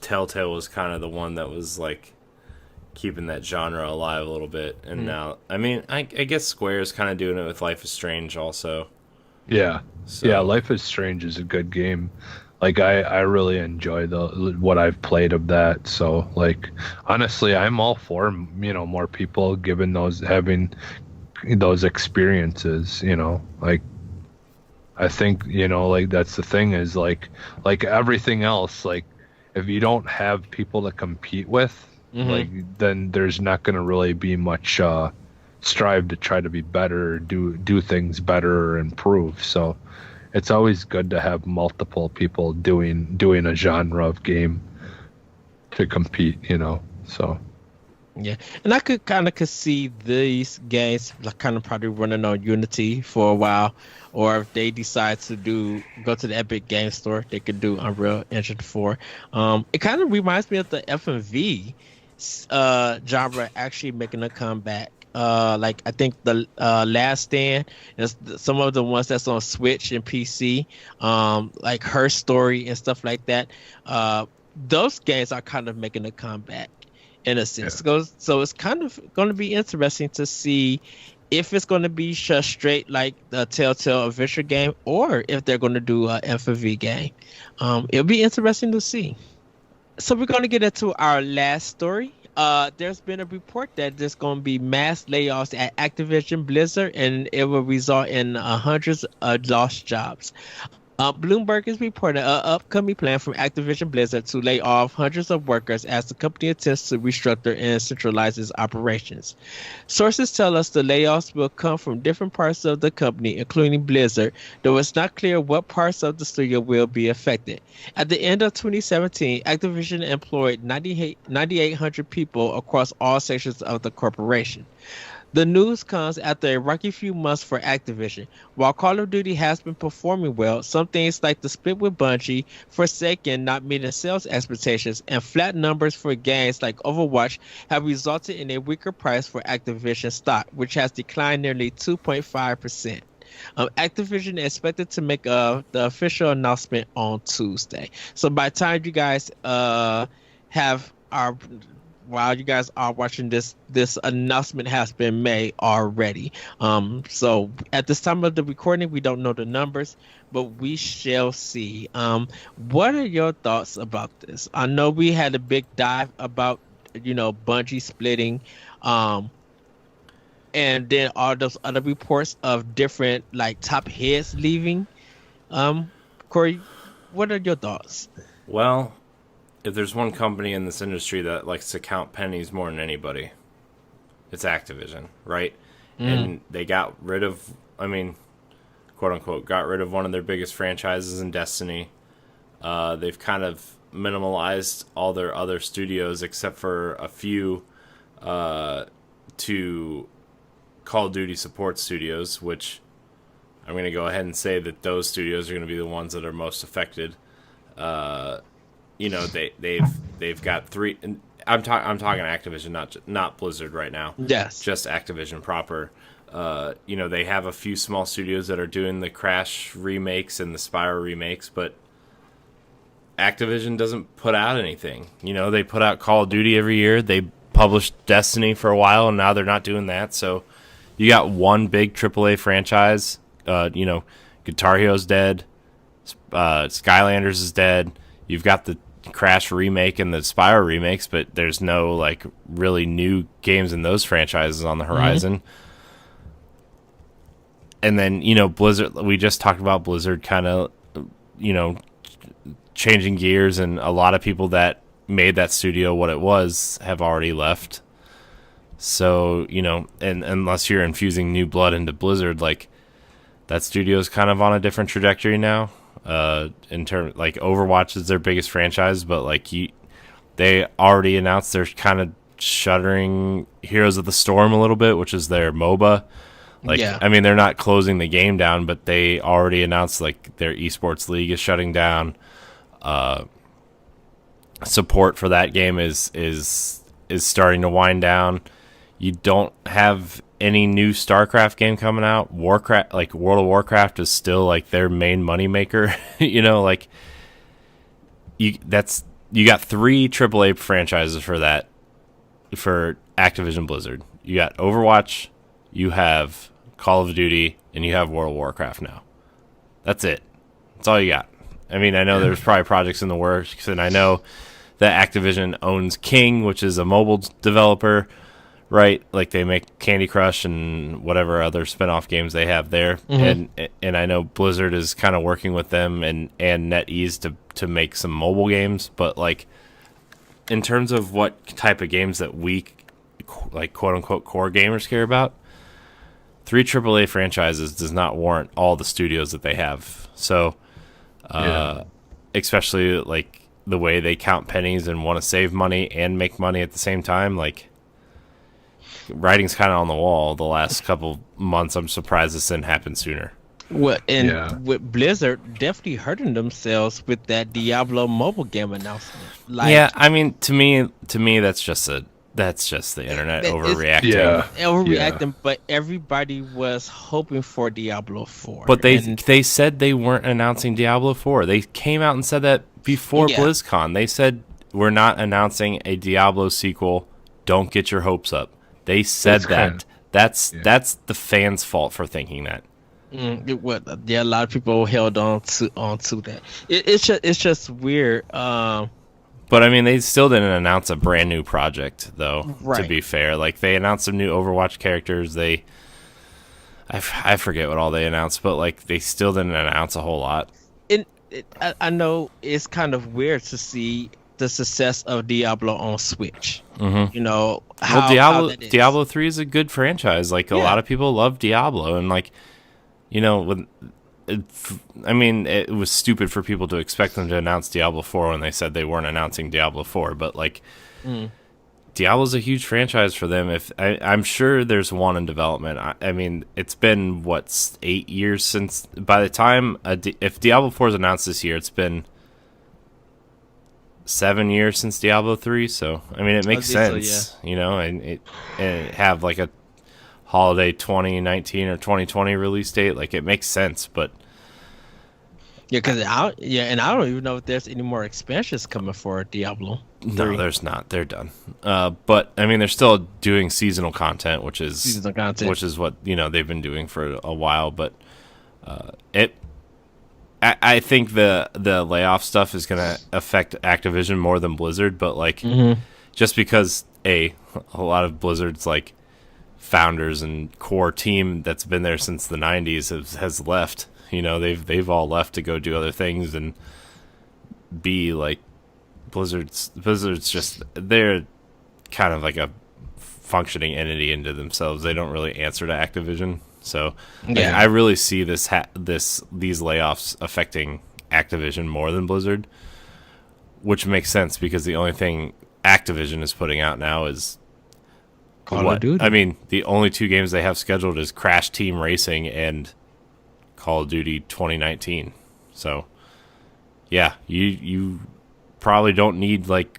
Telltale was kind of the one that was like keeping that genre alive a little bit. And now, I mean, I guess Square is kind of doing it with Life is Strange also. Yeah. So, Yeah, Life is Strange is a good game. Like I really enjoy what I've played of that. So like honestly, I'm all for, more people having those experiences, Like I think, like that's the thing is like everything else, like if you don't have people to compete with, like then there's not going to really be much strive to try to be better, do things better or improve. So it's always good to have multiple people doing a genre of game to compete, So Yeah, and I could see these games like kind of probably running on Unity for a while, or if they decide to go to the Epic Game Store, they could do Unreal Engine 4. It kind of reminds me of the FMV genre actually making a comeback. Like I think the Last Stand is some of the ones that's on Switch and PC, like Her Story and stuff like that. Those games are kind of making a comeback in a sense. Yeah. So it's kind of going to be interesting to see if it's going to be just straight like the Telltale Adventure game, or if they're going to do an FMV game. It'll be interesting to see. So we're going to get into our last story. There's been a report that there's going to be mass layoffs at Activision Blizzard, and it will result in hundreds of lost jobs. Bloomberg is reporting an upcoming plan from Activision Blizzard to lay off hundreds of workers as the company attempts to restructure and centralize its operations. Sources tell us the layoffs will come from different parts of the company, including Blizzard, though it's not clear what parts of the studio will be affected. At the end of 2017, Activision employed 9,800 people across all sections of the corporation. The news comes after a rocky few months for Activision. While Call of Duty has been performing well, some things like the split with Bungie, Forsaken not meeting sales expectations, and flat numbers for games like Overwatch have resulted in a weaker price for Activision stock, which has declined nearly 2.5%. Activision is expected to make the official announcement on Tuesday. So by the time you guys while you guys are watching this announcement has been made already. So at this time of the recording, we don't know the numbers, but we shall see. What are your thoughts about this? I know we had a big dive about, Bungie splitting, and then all those other reports of different like top heads leaving. Corey, what are your thoughts? well, if there's one company in this industry that likes to count pennies more than anybody, it's Activision, right? And they got rid of, quote unquote, got rid of one of their biggest franchises in Destiny. They've kind of minimalized all their other studios except for a few to Call of Duty support studios, which I'm going to go ahead and say that those studios are going to be the ones that are most affected. They've got three. And I'm talking Activision, not Blizzard right now. Yes, just Activision proper. They have a few small studios that are doing the Crash remakes and the Spyro remakes, but Activision doesn't put out anything. They put out Call of Duty every year. They published Destiny for a while, and now they're not doing that. So you got one big AAA franchise. Guitar Hero's dead. Skylanders is dead. You've got the Crash remake and the Spyro remakes, but there's no like really new games in those franchises on the horizon. And then Blizzard. We just talked about Blizzard kind of changing gears, and a lot of people that made that studio what it was have already left. So and unless you're infusing new blood into Blizzard, like that studio's kind of on a different trajectory now. In terms like Overwatch is their biggest franchise, but like they already announced they're kind of shuttering Heroes of the Storm a little bit, which is their MOBA. They're not closing the game down, but they already announced like their esports league is shutting down. Support for that game is starting to wind down. You don't have any new StarCraft game coming out. Warcraft, like World of Warcraft, is still like their main moneymaker. You got 3 AAA franchises for that for Activision Blizzard. You got Overwatch, you have Call of Duty, and you have World of Warcraft now. That's it. That's all you got. I mean, I know there's probably projects in the works, and I know that Activision owns King, which is a mobile developer, right? Like they make Candy Crush and whatever other spin-off games they have there. And I know Blizzard is kind of working with them and NetEase to make some mobile games, but like in terms of what type of games that we like quote unquote core gamers care about, 3 AAA franchises does not warrant all the studios that they have. So especially like the way they count pennies and want to save money and make money at the same time, like writing's kind of on the wall the last couple months. I'm surprised this didn't happen sooner. Well, and with Blizzard definitely hurting themselves with that Diablo mobile game announcement. Like, yeah, I mean, to me, that's just the internet overreacting. Overreacting, but everybody was hoping for Diablo 4. But they said they weren't announcing Diablo 4. They came out and said that before BlizzCon. They said we're not announcing a Diablo sequel. Don't get your hopes up. They said that. That's the fans' fault for thinking that. A lot of people held on to that. It's just weird. But I mean, they still didn't announce a brand new project, though. Right. To be fair, like they announced some new Overwatch characters. I forget what all they announced, but like they still didn't announce a whole lot. I know it's kind of weird to see the success of Diablo on Switch. Mm-hmm. You know, Diablo 3 is a good franchise. Like a lot of people love Diablo, and like, you know, it was stupid for people to expect them to announce Diablo 4 when they said they weren't announcing Diablo 4. But like, Diablo's a huge franchise for them. I'm sure there's one in development. I mean, it's been 8 years since. By the time if Diablo 4 is announced this year, it's been 7 years since Diablo 3. So I mean, it makes sense, you know, and have like a holiday 2019 or 2020 release date. Like it makes sense, but. And I don't even know if there's any more expansions coming for Diablo 3. No, there's not. They're done. But I mean, they're still doing seasonal content, which is what they've been doing for a while. But I think the layoff stuff is going to affect Activision more than Blizzard. But like, just because a lot of Blizzard's like founders and core team that's been there since the 90s has left. You know, they've all left to go do other things, and be like Blizzard's just, they're kind of like a functioning entity into themselves. They don't really answer to Activision. So I really see these layoffs affecting Activision more than Blizzard, which makes sense because the only thing Activision is putting out now is Call of Duty. I mean, the only 2 games they have scheduled is Crash Team Racing and Call of Duty 2019. So yeah, you probably don't need like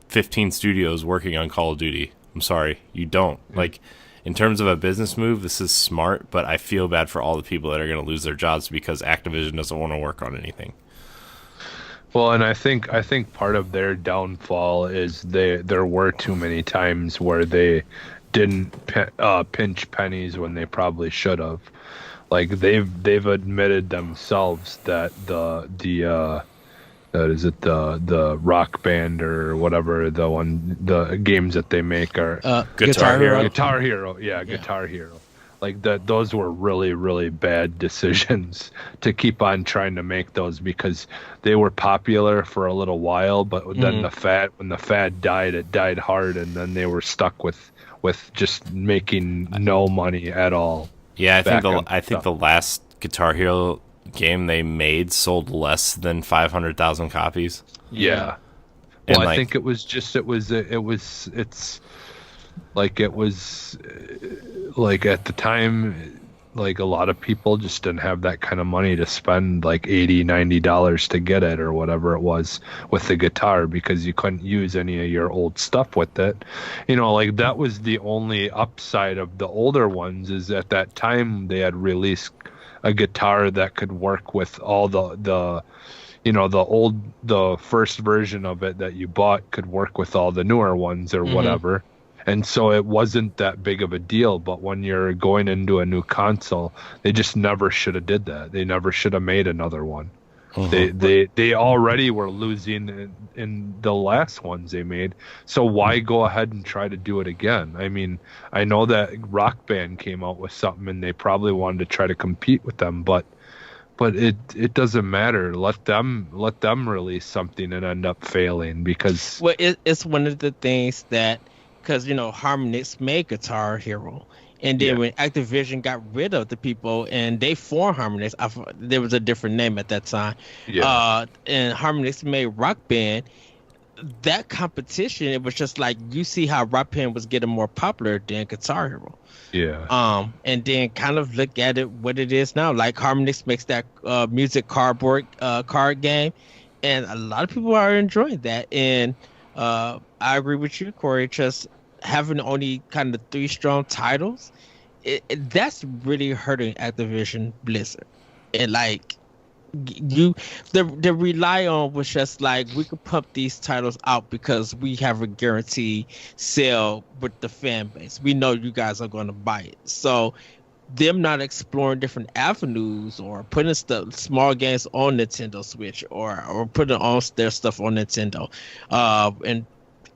15 studios working on Call of Duty. I'm sorry, you don't. Like, in terms of a business move, this is smart, but I feel bad for all the people that are going to lose their jobs because Activision doesn't want to work on anything. Well, and I think part of their downfall is there were too many times where they didn't pinch pennies when they probably should have. Like they've admitted themselves that the Rock Band or whatever the games that they make are Guitar Hero. Guitar Hero. Like those were really, really bad decisions to keep on trying to make those because they were popular for a little while, but then when the fad died, it died hard, and then they were stuck with just making no money at all. Yeah, I think the last Guitar Hero game they made sold less than 500,000 copies. Yeah. Well, I think it was at the time, like a lot of people just didn't have that kind of money to spend like $80-$90 to get it or whatever it was with the guitar because you couldn't use any of your old stuff with it. You know, like that was the only upside of the older ones is at that time they had released a guitar that could work with all the the first version of it that you bought could work with all the newer ones or whatever. And so it wasn't that big of a deal. But when you're going into a new console, they just never should have did that. They never should have made another one. They already were losing in the last ones they made. So why go ahead and try to do it again? I mean, I know that Rock Band came out with something and they probably wanted to try to compete with them, but it doesn't matter. Let them release something and end up failing because it's one of the things that, because Harmonix made Guitar Hero, and then when Activision got rid of the people and they formed Harmonix, there was a different name at that time. And Harmonix made Rock Band. That competition, it was just like, you see how Rock Band was getting more popular than Guitar Hero. And then kind of look at it what it is now. Like Harmonix makes that music cardboard card game, and a lot of people are enjoying that. And I agree with you, Corey. Just having only kind of 3 strong titles, that's really hurting Activision Blizzard. And like the rely on was just like, we could pump these titles out because we have a guaranteed sale with the fan base. We know you guys are going to buy it. So them not exploring different avenues or putting small games on Nintendo Switch or putting on their stuff on Nintendo,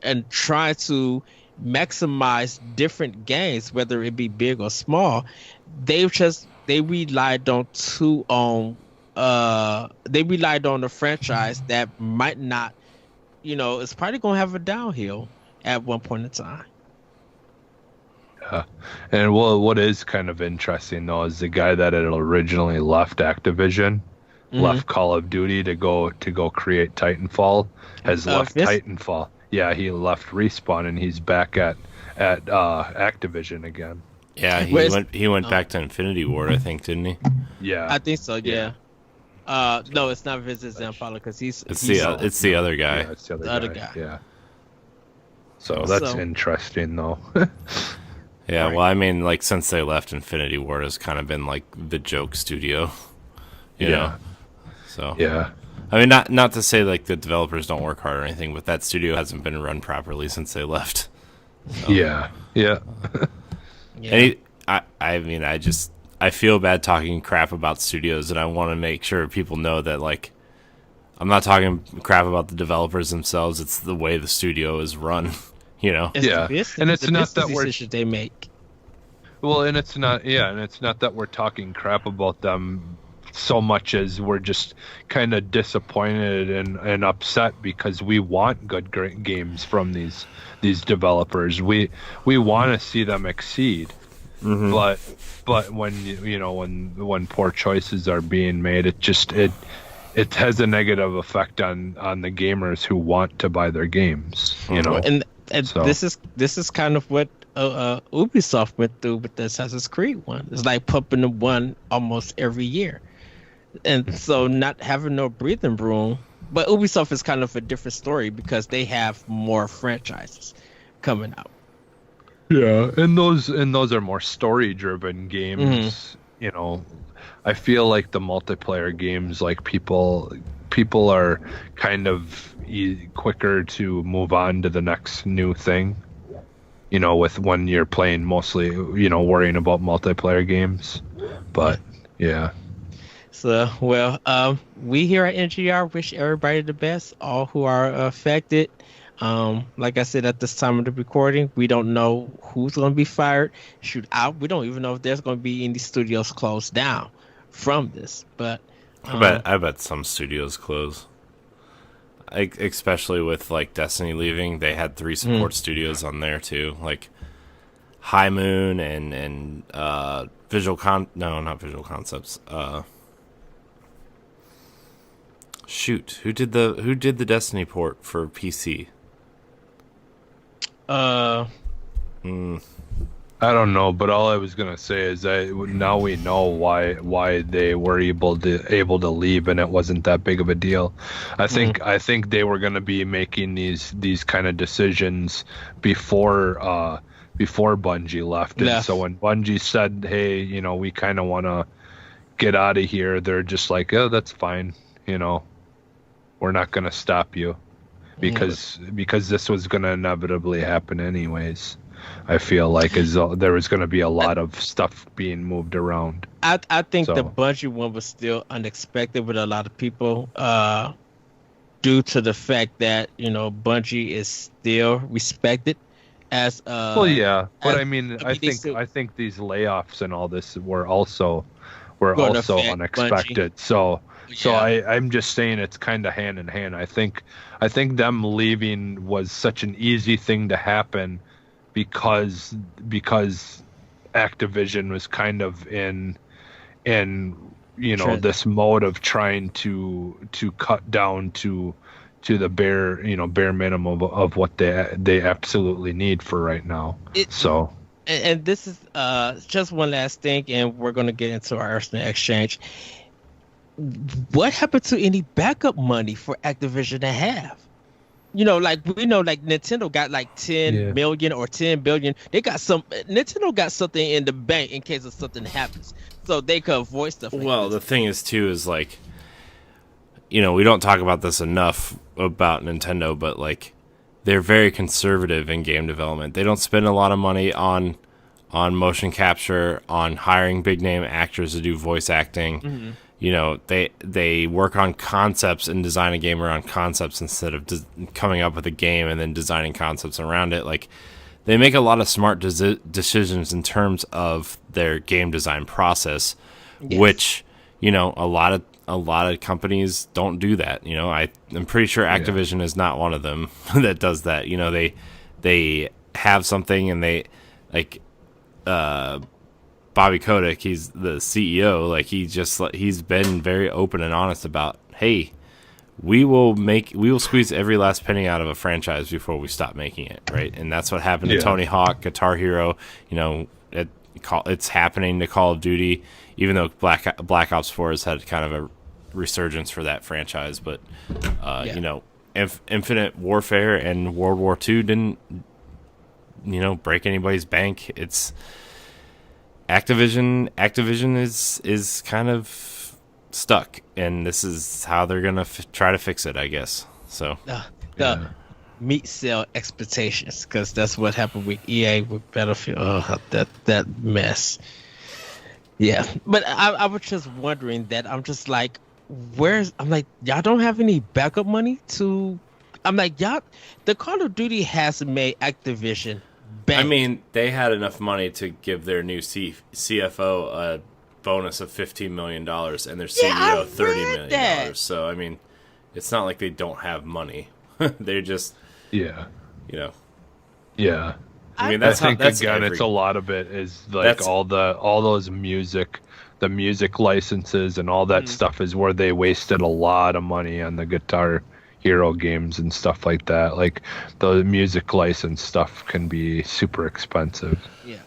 and try to maximize different games, whether it be big or small, they relied on a franchise that might not, it's probably gonna have a downhill at one point in time. And what is kind of interesting though is the guy that had originally left Activision, left Call of Duty to go create Titanfall, has left Titanfall. Yeah, he left Respawn and he's back at Activision again. Yeah, he went back to Infinity Ward, I think, didn't he? Yeah, I think so. Yeah. No, it's not Vincent Zampella because it's the other guy. Yeah, it's the other guy. Yeah. So that's interesting though. Yeah, well, I mean, like, since they left, Infinity Ward has kind of been like the joke studio, you know. So yeah. I mean, not to say like the developers don't work hard or anything, but that studio hasn't been run properly since they left. So. Yeah. And I feel bad talking crap about studios, and I want to make sure people know that, like, I'm not talking crap about the developers themselves. It's the way the studio is run, It's and it's not that they make. Well, and it's not that we're talking crap about them so much as we're just kind of disappointed and upset because we want good great games from these developers. We want to see them exceed. But when when poor choices are being made, it has a negative effect on the gamers who want to buy their games. And so. This is kind of what Ubisoft went through with the Assassin's Creed one. It's like pumping the one almost every year, and so not having no breathing room. But Ubisoft is kind of a different story because they have more franchises coming out. Yeah, and those are more story-driven games. I feel like the multiplayer games, like people are kind of quicker to move on to the next new thing. With when you're playing mostly, worrying about multiplayer games. But yeah. So we here at NGR wish everybody the best, all who are affected. Like I said, at this time of the recording, we don't know who's going to be fired, shoot out. We don't even know if there's going to be any studios closed down from this. But I bet some studios close. Especially with like Destiny leaving, they had 3 support studios on there too, like High Moon and not Visual Concepts. Shoot, who did the Destiny port for PC? I don't know, but all I was gonna say is that now we know why they were able to leave, and it wasn't that big of a deal. I think they were gonna be making these kind of decisions before Bungie left. And so when Bungie said, "Hey, we kind of want to get out of here," they're just like, "Oh, that's fine," we're not going to stop you because this was going to inevitably happen anyways. I feel like there was going to be a lot of stuff being moved around. I think the Bungie one was still unexpected with a lot of people, due to the fact that Bungie is still respected as well, yeah, but I mean, I think these layoffs and all this were also unexpected. Bungie. So I'm just saying it's kind of hand in hand. I think them leaving was such an easy thing to happen because Activision was kind of in this mode of trying to cut down to the bare minimum of what they absolutely need for right now. And this is just one last thing, and we're going to get into our Arsenal exchange. What happened to any backup money for Activision to have? Like Nintendo got like 10 million or 10 billion. Nintendo got something in the bank in case of something happens, so they could avoid stuff. Well, the thing is too is like, we don't talk about this enough about Nintendo, but like, they're very conservative in game development. They don't spend a lot of money on motion capture, on hiring big name actors to do voice acting. Mm-hmm. They work on concepts and design a game around concepts instead of coming up with a game and then designing concepts around it. Like, they make a lot of smart decisions in terms of their game design process, which a lot of companies don't do that. I'm pretty sure Activision is not one of them that does that. They have something and they like Bobby Kotick, he's the CEO. Like, he's been very open and honest about, hey, we will squeeze every last penny out of a franchise before we stop making it, right? And that's what happened to Tony Hawk, Guitar Hero. It's happening to Call of Duty, even though Black Ops 4 has had kind of a resurgence for that franchise. But Infinite Warfare and World War II didn't break anybody's bank. It's Activision is kind of stuck, and this is how they're gonna try to fix it, I guess. So the meat cell expectations, because that's what happened with EA with Battlefield. Oh, that mess. Yeah, but I was just wondering that. I'm just like, y'all don't have any backup money to. I'm like, the Call of Duty has made Activision bank. I mean, they had enough money to give their new CFO a bonus of $15 million and their CEO $30 million. So, I mean, it's not like they don't have money. They're just, Yeah. I mean, it's a lot of it is like all those the music licenses and all that stuff is where they wasted a lot of money on the Guitar Hero games and stuff like that. Like, the music license stuff can be super expensive. Yeah.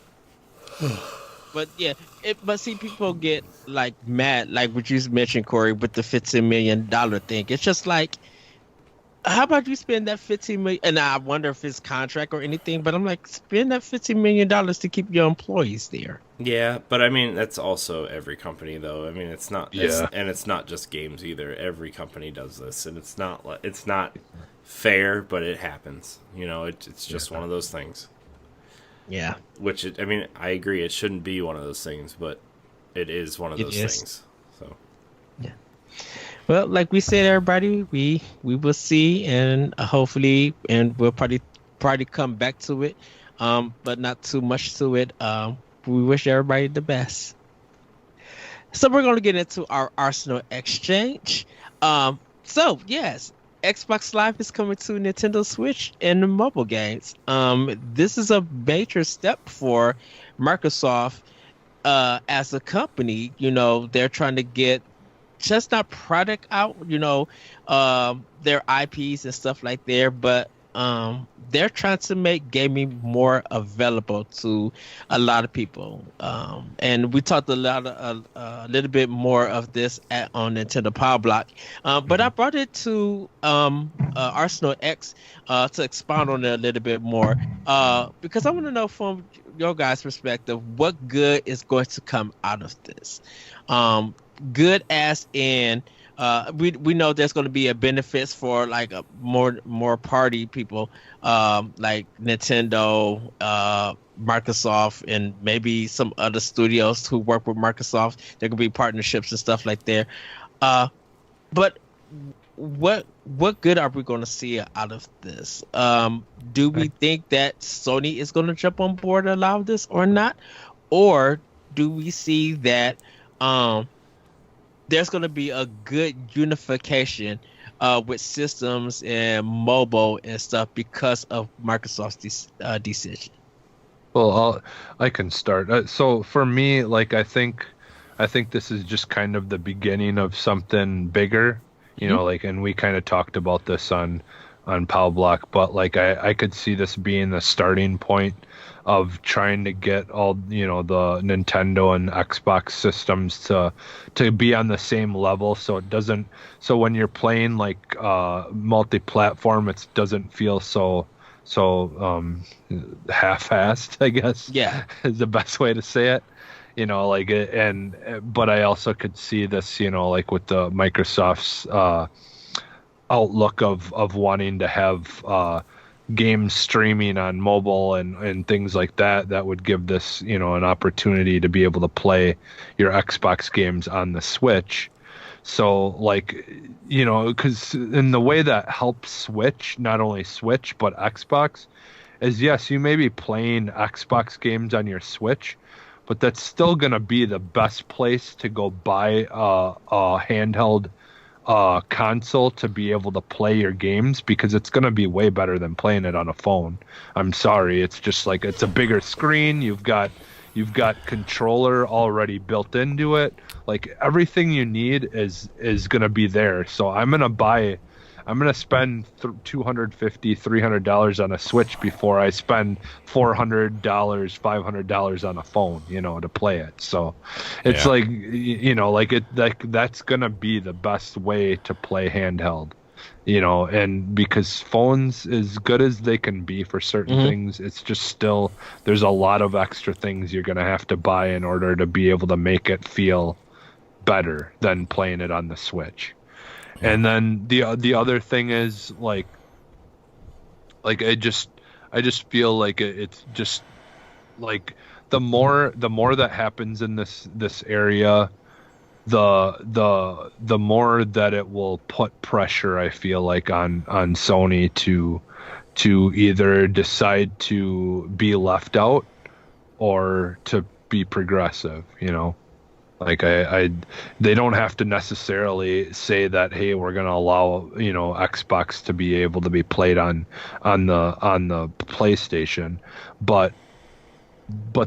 But see, people get like mad, like what you mentioned, Corey, with the $15 million thing. It's just like, how about you spend that $15 million? And I wonder if it's contract or anything, but I'm like, spend that $15 million to keep your employees there. Yeah, but I mean, that's also every company, though. I mean, it's not, and it's not just games either. Every company does this, and it's not fair, but it happens. It's just one of those things. Yeah. I agree. It shouldn't be one of those things, but it is one of those things. So. Yeah. Well, like we said, everybody, we will see, and hopefully, and we'll probably come back to it, but not too much to it. We wish everybody the best. So we're going to get into our Arsenal exchange. So yes, Xbox Live is coming to Nintendo Switch and the mobile games. This is a major step for Microsoft as a company. They're trying to get just not product out, their IPs and stuff like there, but they're trying to make gaming more available to a lot of people. And we talked a little bit more of this on Nintendo Power Block, but I brought it to Arsenal X to expound on it a little bit more, because I want to know from your guys' perspective what good is going to come out of this. Good as in we know there's going to be a benefits for like a more party people, like Nintendo, Microsoft, and maybe some other studios who work with Microsoft. There could be partnerships and stuff like there. But what good are we going to see out of this? Do we think that Sony is going to jump on board and allow this or not, or do we see that there's going to be a good unification with systems and mobile and stuff because of Microsoft's decision? Well, I can start. So for me, like I think this is just kind of the beginning of something bigger, you know, like, and we kind of talked about this on Pow Block, but like I could see this being the starting point of trying to get all, you know, the Nintendo and Xbox systems to be on the same level, so it doesn't, so when you're playing like multi-platform, it doesn't feel so half-assed, I guess. Yeah, is the best way to say it. You know, like, and but I also could see this, you know, like with the Microsoft's outlook of wanting to have games streaming on mobile and things like that would give this, you know, an opportunity to be able to play your Xbox games on the Switch. So like, you know, because in the way that helps Switch, not only Switch but Xbox, is yes, you may be playing Xbox games on your Switch, but that's still going to be the best place to go buy a handheld console to be able to play your games, because it's going to be way better than playing it on a phone. I'm sorry, it's just like, it's a bigger screen, you've got controller already built into it, like everything you need is going to be there. So I'm going to spend $250-$300 on a Switch before I spend $400-$500 on a phone, you know, to play it. So it's like, you know, like that's going to be the best way to play handheld, you know, and because phones, as good as they can be for certain things, it's just still, there's a lot of extra things you're going to have to buy in order to be able to make it feel better than playing it on the Switch. And then the other thing is like I just feel like it's just like the more that happens in this area, the more that it will put pressure, I feel like, on Sony to either decide to be left out or to be progressive, you know. Like they don't have to necessarily say that, hey, we're going to allow, you know, Xbox to be able to be played on the PlayStation, but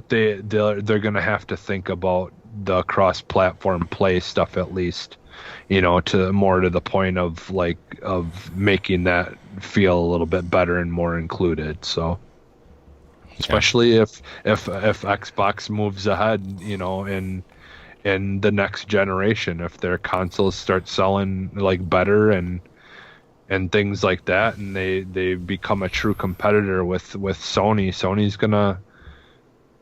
they're going to have to think about the cross-platform play stuff, at least, you know, to the point of making that feel a little bit better and more included. So especially if Xbox moves ahead, you know, in the next generation, if their consoles start selling like better and things like that, and they become a true competitor with Sony's gonna,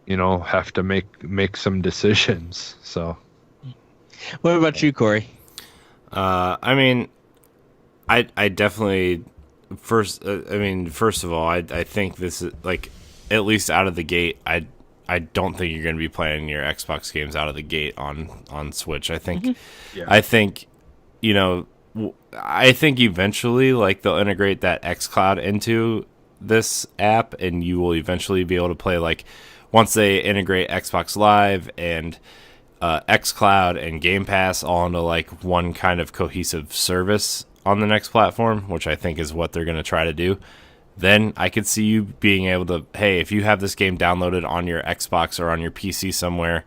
you know, have to make some decisions. So what about you, Corey? I mean, I definitely first of all, I think this is like, at least out of the gate, I don't think you're going to be playing your Xbox games out of the gate on Switch. I think, I think, you know, I think eventually, like, they'll integrate that xCloud into this app, and you will eventually be able to play, like, once they integrate Xbox Live and xCloud and Game Pass all into like one kind of cohesive service on the next platform, which I think is what they're going to try to do. Then I could see you being able to, hey, if you have this game downloaded on your Xbox or on your PC somewhere,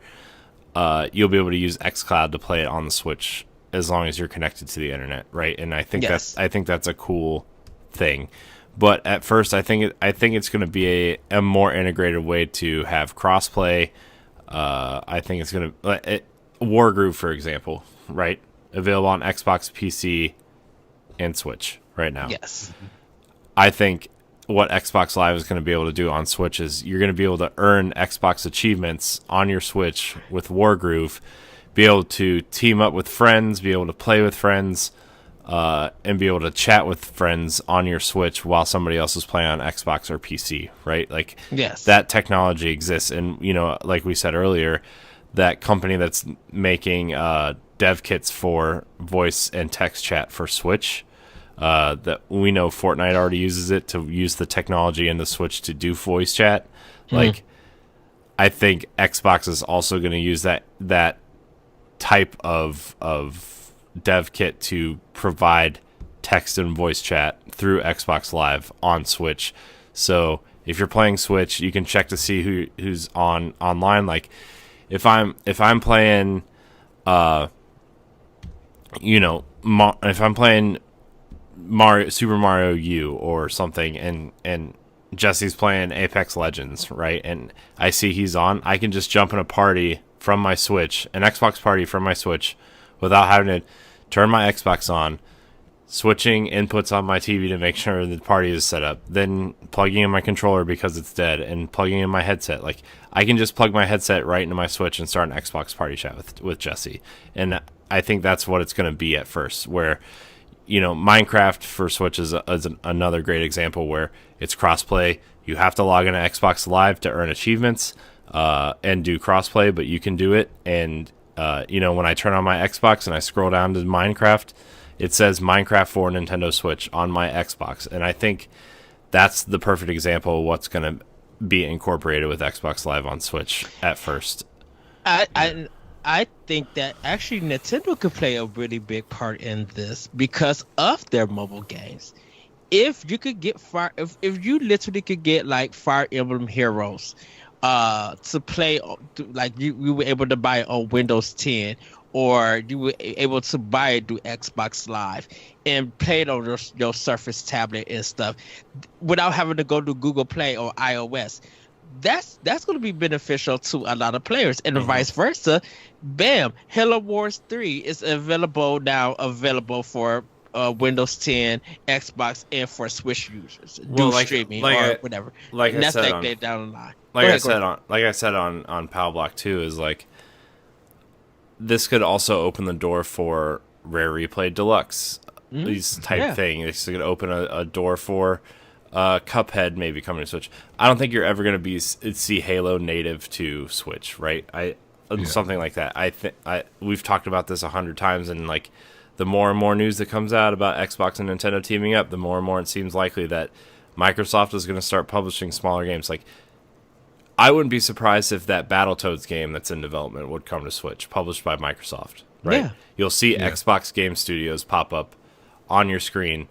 you'll be able to use xCloud to play it on the Switch as long as you're connected to the internet, right? And I think that's a cool thing. But at first, I think it's going to be a more integrated way to have crossplay. I think it's going to Wargroove, for example, right? Available on Xbox, PC, and Switch right now. Yes. I think what Xbox Live is going to be able to do on Switch is you're going to be able to earn Xbox achievements on your Switch with Wargroove be able to team up with friends, be able to play with friends, and be able to chat with friends on your Switch while somebody else is playing on Xbox or PC, right? Like, Yes. that technology exists. And, like we said earlier, that company that's making dev kits for voice and text chat for Switch, that we know Fortnite already uses it to use the technology in the Switch to do voice chat. Like, I think Xbox is also going to use that type of dev kit to provide text and voice chat through Xbox Live on Switch. So if you're playing Switch, you can check to see who's online. Like, if I'm playing, if I'm playing Super Mario U or something, and Jesse's playing Apex Legends, right? And I see he's on, I can just jump in a party from my Switch, an Xbox party from my Switch, without having to turn my Xbox on, switching inputs on my TV to make sure the party is set up, then plugging in my controller because it's dead, and plugging in my headset. Like, I can just plug my headset right into my Switch and start an Xbox party chat with Jesse. And I think that's what it's going to be at first, where, Minecraft for Switch is another great example where it's crossplay. You have to log into Xbox Live to earn achievements and do crossplay, but you can do it. And, when I turn on my Xbox and I scroll down to Minecraft, it says Minecraft for Nintendo Switch on my Xbox. And I think that's the perfect example of what's going to be incorporated with Xbox Live on Switch at first. I think that actually Nintendo could play a really big part in this because of their mobile games. If you could get if you literally could get like Fire Emblem Heroes to play, like you were able to buy it on Windows 10, or you were able to buy it through Xbox Live and play it on your Surface tablet and stuff without having to go to Google Play or iOS. That's going to be beneficial to a lot of players, and vice versa. Bam! Halo Wars 3 is available for Windows 10, Xbox, and for Switch users. Streaming or whatever. Like and I said, down the line. Like I said on Pal Block 2 is like, this could also open the door for Rare Replay Deluxe, these type thing. It's going to open a door for Cuphead maybe coming to Switch. I don't think you're ever going to see Halo native to Switch, right? Something like that. We've talked about this 100 times, and like, the more and more news that comes out about Xbox and Nintendo teaming up, the more and more it seems likely that Microsoft is going to start publishing smaller games. Like, I wouldn't be surprised if that Battletoads game that's in development would come to Switch, published by Microsoft, right? Yeah. You'll see Xbox Game Studios pop up on your screen,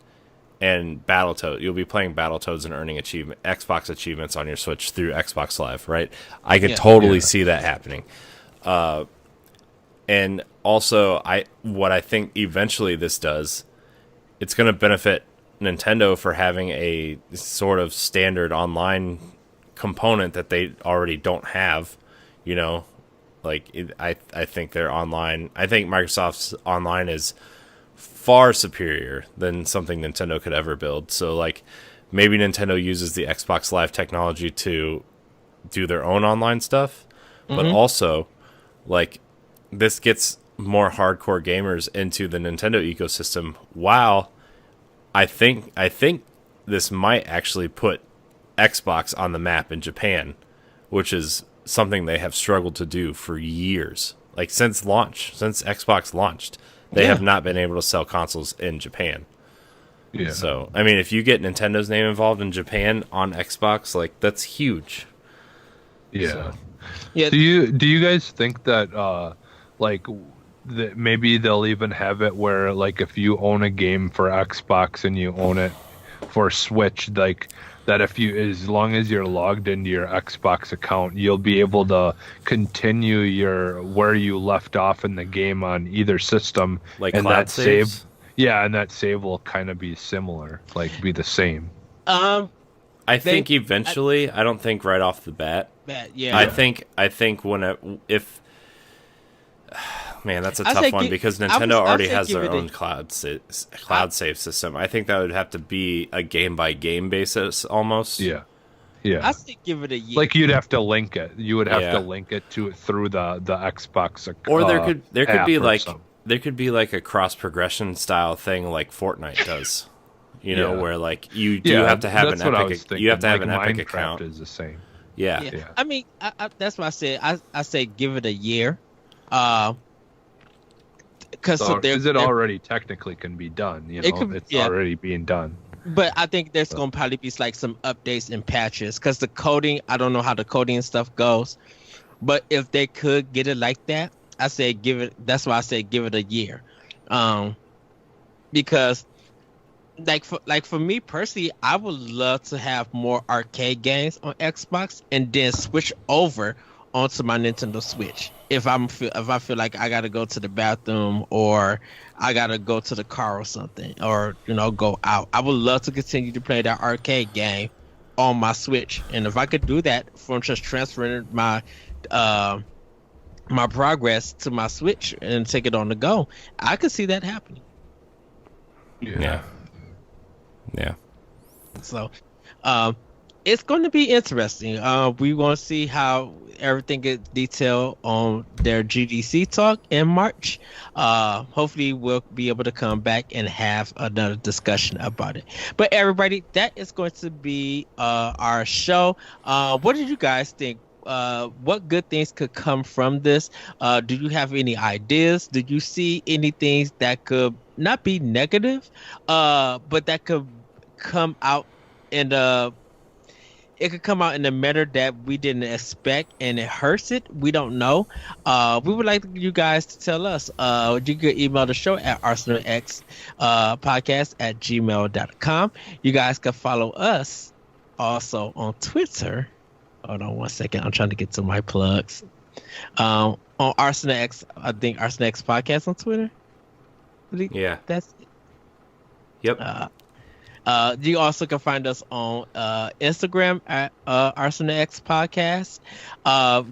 and you'll be playing Battletoads and earning Xbox achievements on your Switch through Xbox Live, right? I could totally see that happening. And also, what I think eventually this does, it's going to benefit Nintendo for having a sort of standard online component that they already don't have. I think their online, I think Microsoft's online is far superior than something Nintendo could ever build. So, like, maybe Nintendo uses the Xbox Live technology to do their own online stuff, but also, like, this gets more hardcore gamers into the Nintendo ecosystem. While I think this might actually put Xbox on the map in Japan, which is something they have struggled to do for years. Like, since Xbox launched, they have not been able to sell consoles in Japan. Yeah. So, I mean, if you get Nintendo's name involved in Japan on Xbox, like, that's huge. Yeah. So, yeah. Do you guys think that that maybe they'll even have it where, like, if you own a game for Xbox and you own it for Switch, like, that as long as you're logged into your Xbox account, you'll be able to continue where you left off in the game on either system, like, and cloud that saves? and that save will kind of be similar, like, be the same. I think eventually. I don't think right off the bat. Yeah. I think if man, that's a tough one because Nintendo already has their own cloud save system. I think that would have to be a game by game basis almost. Yeah. Yeah. I say give it a year. Like you'd have to link it. You would have Yeah. to link it to through the Xbox. Or there could be app or like something. there could be like a cross progression style thing like Fortnite does. You know, Yeah. where like you do have to have that's an what I epic. was thinking. You have to have Like an epic Minecraft account. is the same. Yeah. Yeah. Yeah. I mean, that's what I said. I say give it a year. Because So is it already technically can be done? You know, It could- it's yeah. already being done. But I think there's gonna probably be like some updates and patches because the coding. I don't know how the coding and stuff goes, but if they could get it like that, I say give it. That's why I say give it a year, because like for me personally, I would love to have more arcade games on Xbox and then switch over onto my Nintendo Switch. If I feel like I gotta go to the bathroom or I gotta go to the car or something, or go out, I would love to continue to play that arcade game on my Switch. And if I could do that from just transferring my my progress to my Switch and take it on the go, I could see that happening. Yeah. So, it's going to be interesting. We want to see how everything gets detailed on their GDC talk in March. Hopefully, we'll be able to come back and have another discussion about it. But everybody, that is going to be our show. What did you guys think? What good things could come from this? Do you have any ideas? Do you see any things that could not be negative, but that could come out in the manner that we didn't expect and it hurts it? We don't know. We would like you guys to tell us. You can email the show at arsenalx podcast@gmail.com. You guys can follow us also on Twitter. Hold on one second. I'm trying to get to my plugs. On Arsenal X, I think Arsenal X podcast on Twitter. Yeah. That's it. Yep. You also can find us on Instagram at Arsenal X Podcast.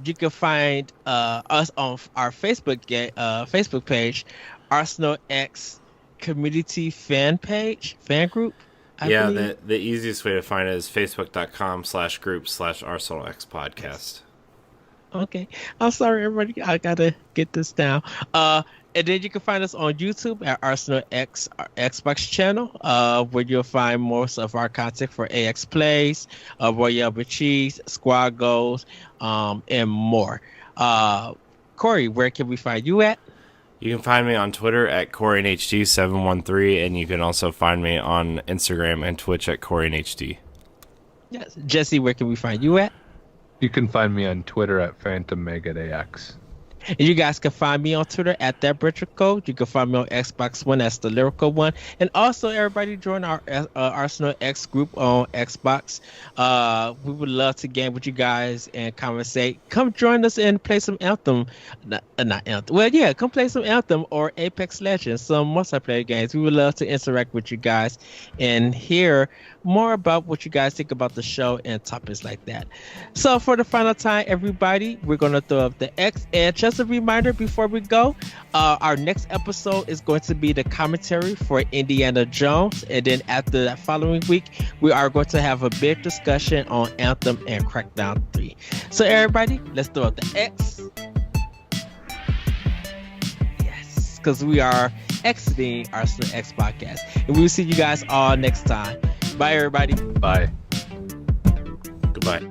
You can find us on our Facebook page, Arsenal X Community Fan Group. I believe. The easiest way to find it is facebook.com/group/ArsenalX podcast. Okay. I'm sorry, everybody. I gotta get this down. And then you can find us on YouTube at Arsenal X Xbox channel, where you'll find most of our content for AX Plays, Royale with Cheese, Squad Goals, and more. Corey, where can we find you at? You can find me on Twitter at CoreyNHD713, and you can also find me on Instagram and Twitch at CoreyNHD. Yes. Jesse, where can we find you at? You can find me on Twitter at PhantomMegadAX. And you guys can find me on Twitter at ThatBretcherCode. You can find me on Xbox One, that's the Lyrical One. And also, everybody join our Arsenal X group on Xbox. We would love to game with you guys and conversate. Come join us and play some Anthem. Not Anthem. Well, yeah, come play some Anthem or Apex Legends, some multiplayer games. We would love to interact with you guys and hear more about what you guys think about the show and topics like that. So for the final time, everybody, we're going to throw up the X. And just a reminder before we go, our next episode is going to be the commentary for Indiana Jones. And then after that following week, we are going to have a big discussion on Anthem and Crackdown 3. So everybody, let's throw up the X. Yes, because we are exiting Arsenal X podcast. And we will see you guys all next time. Bye, everybody. Bye. Goodbye.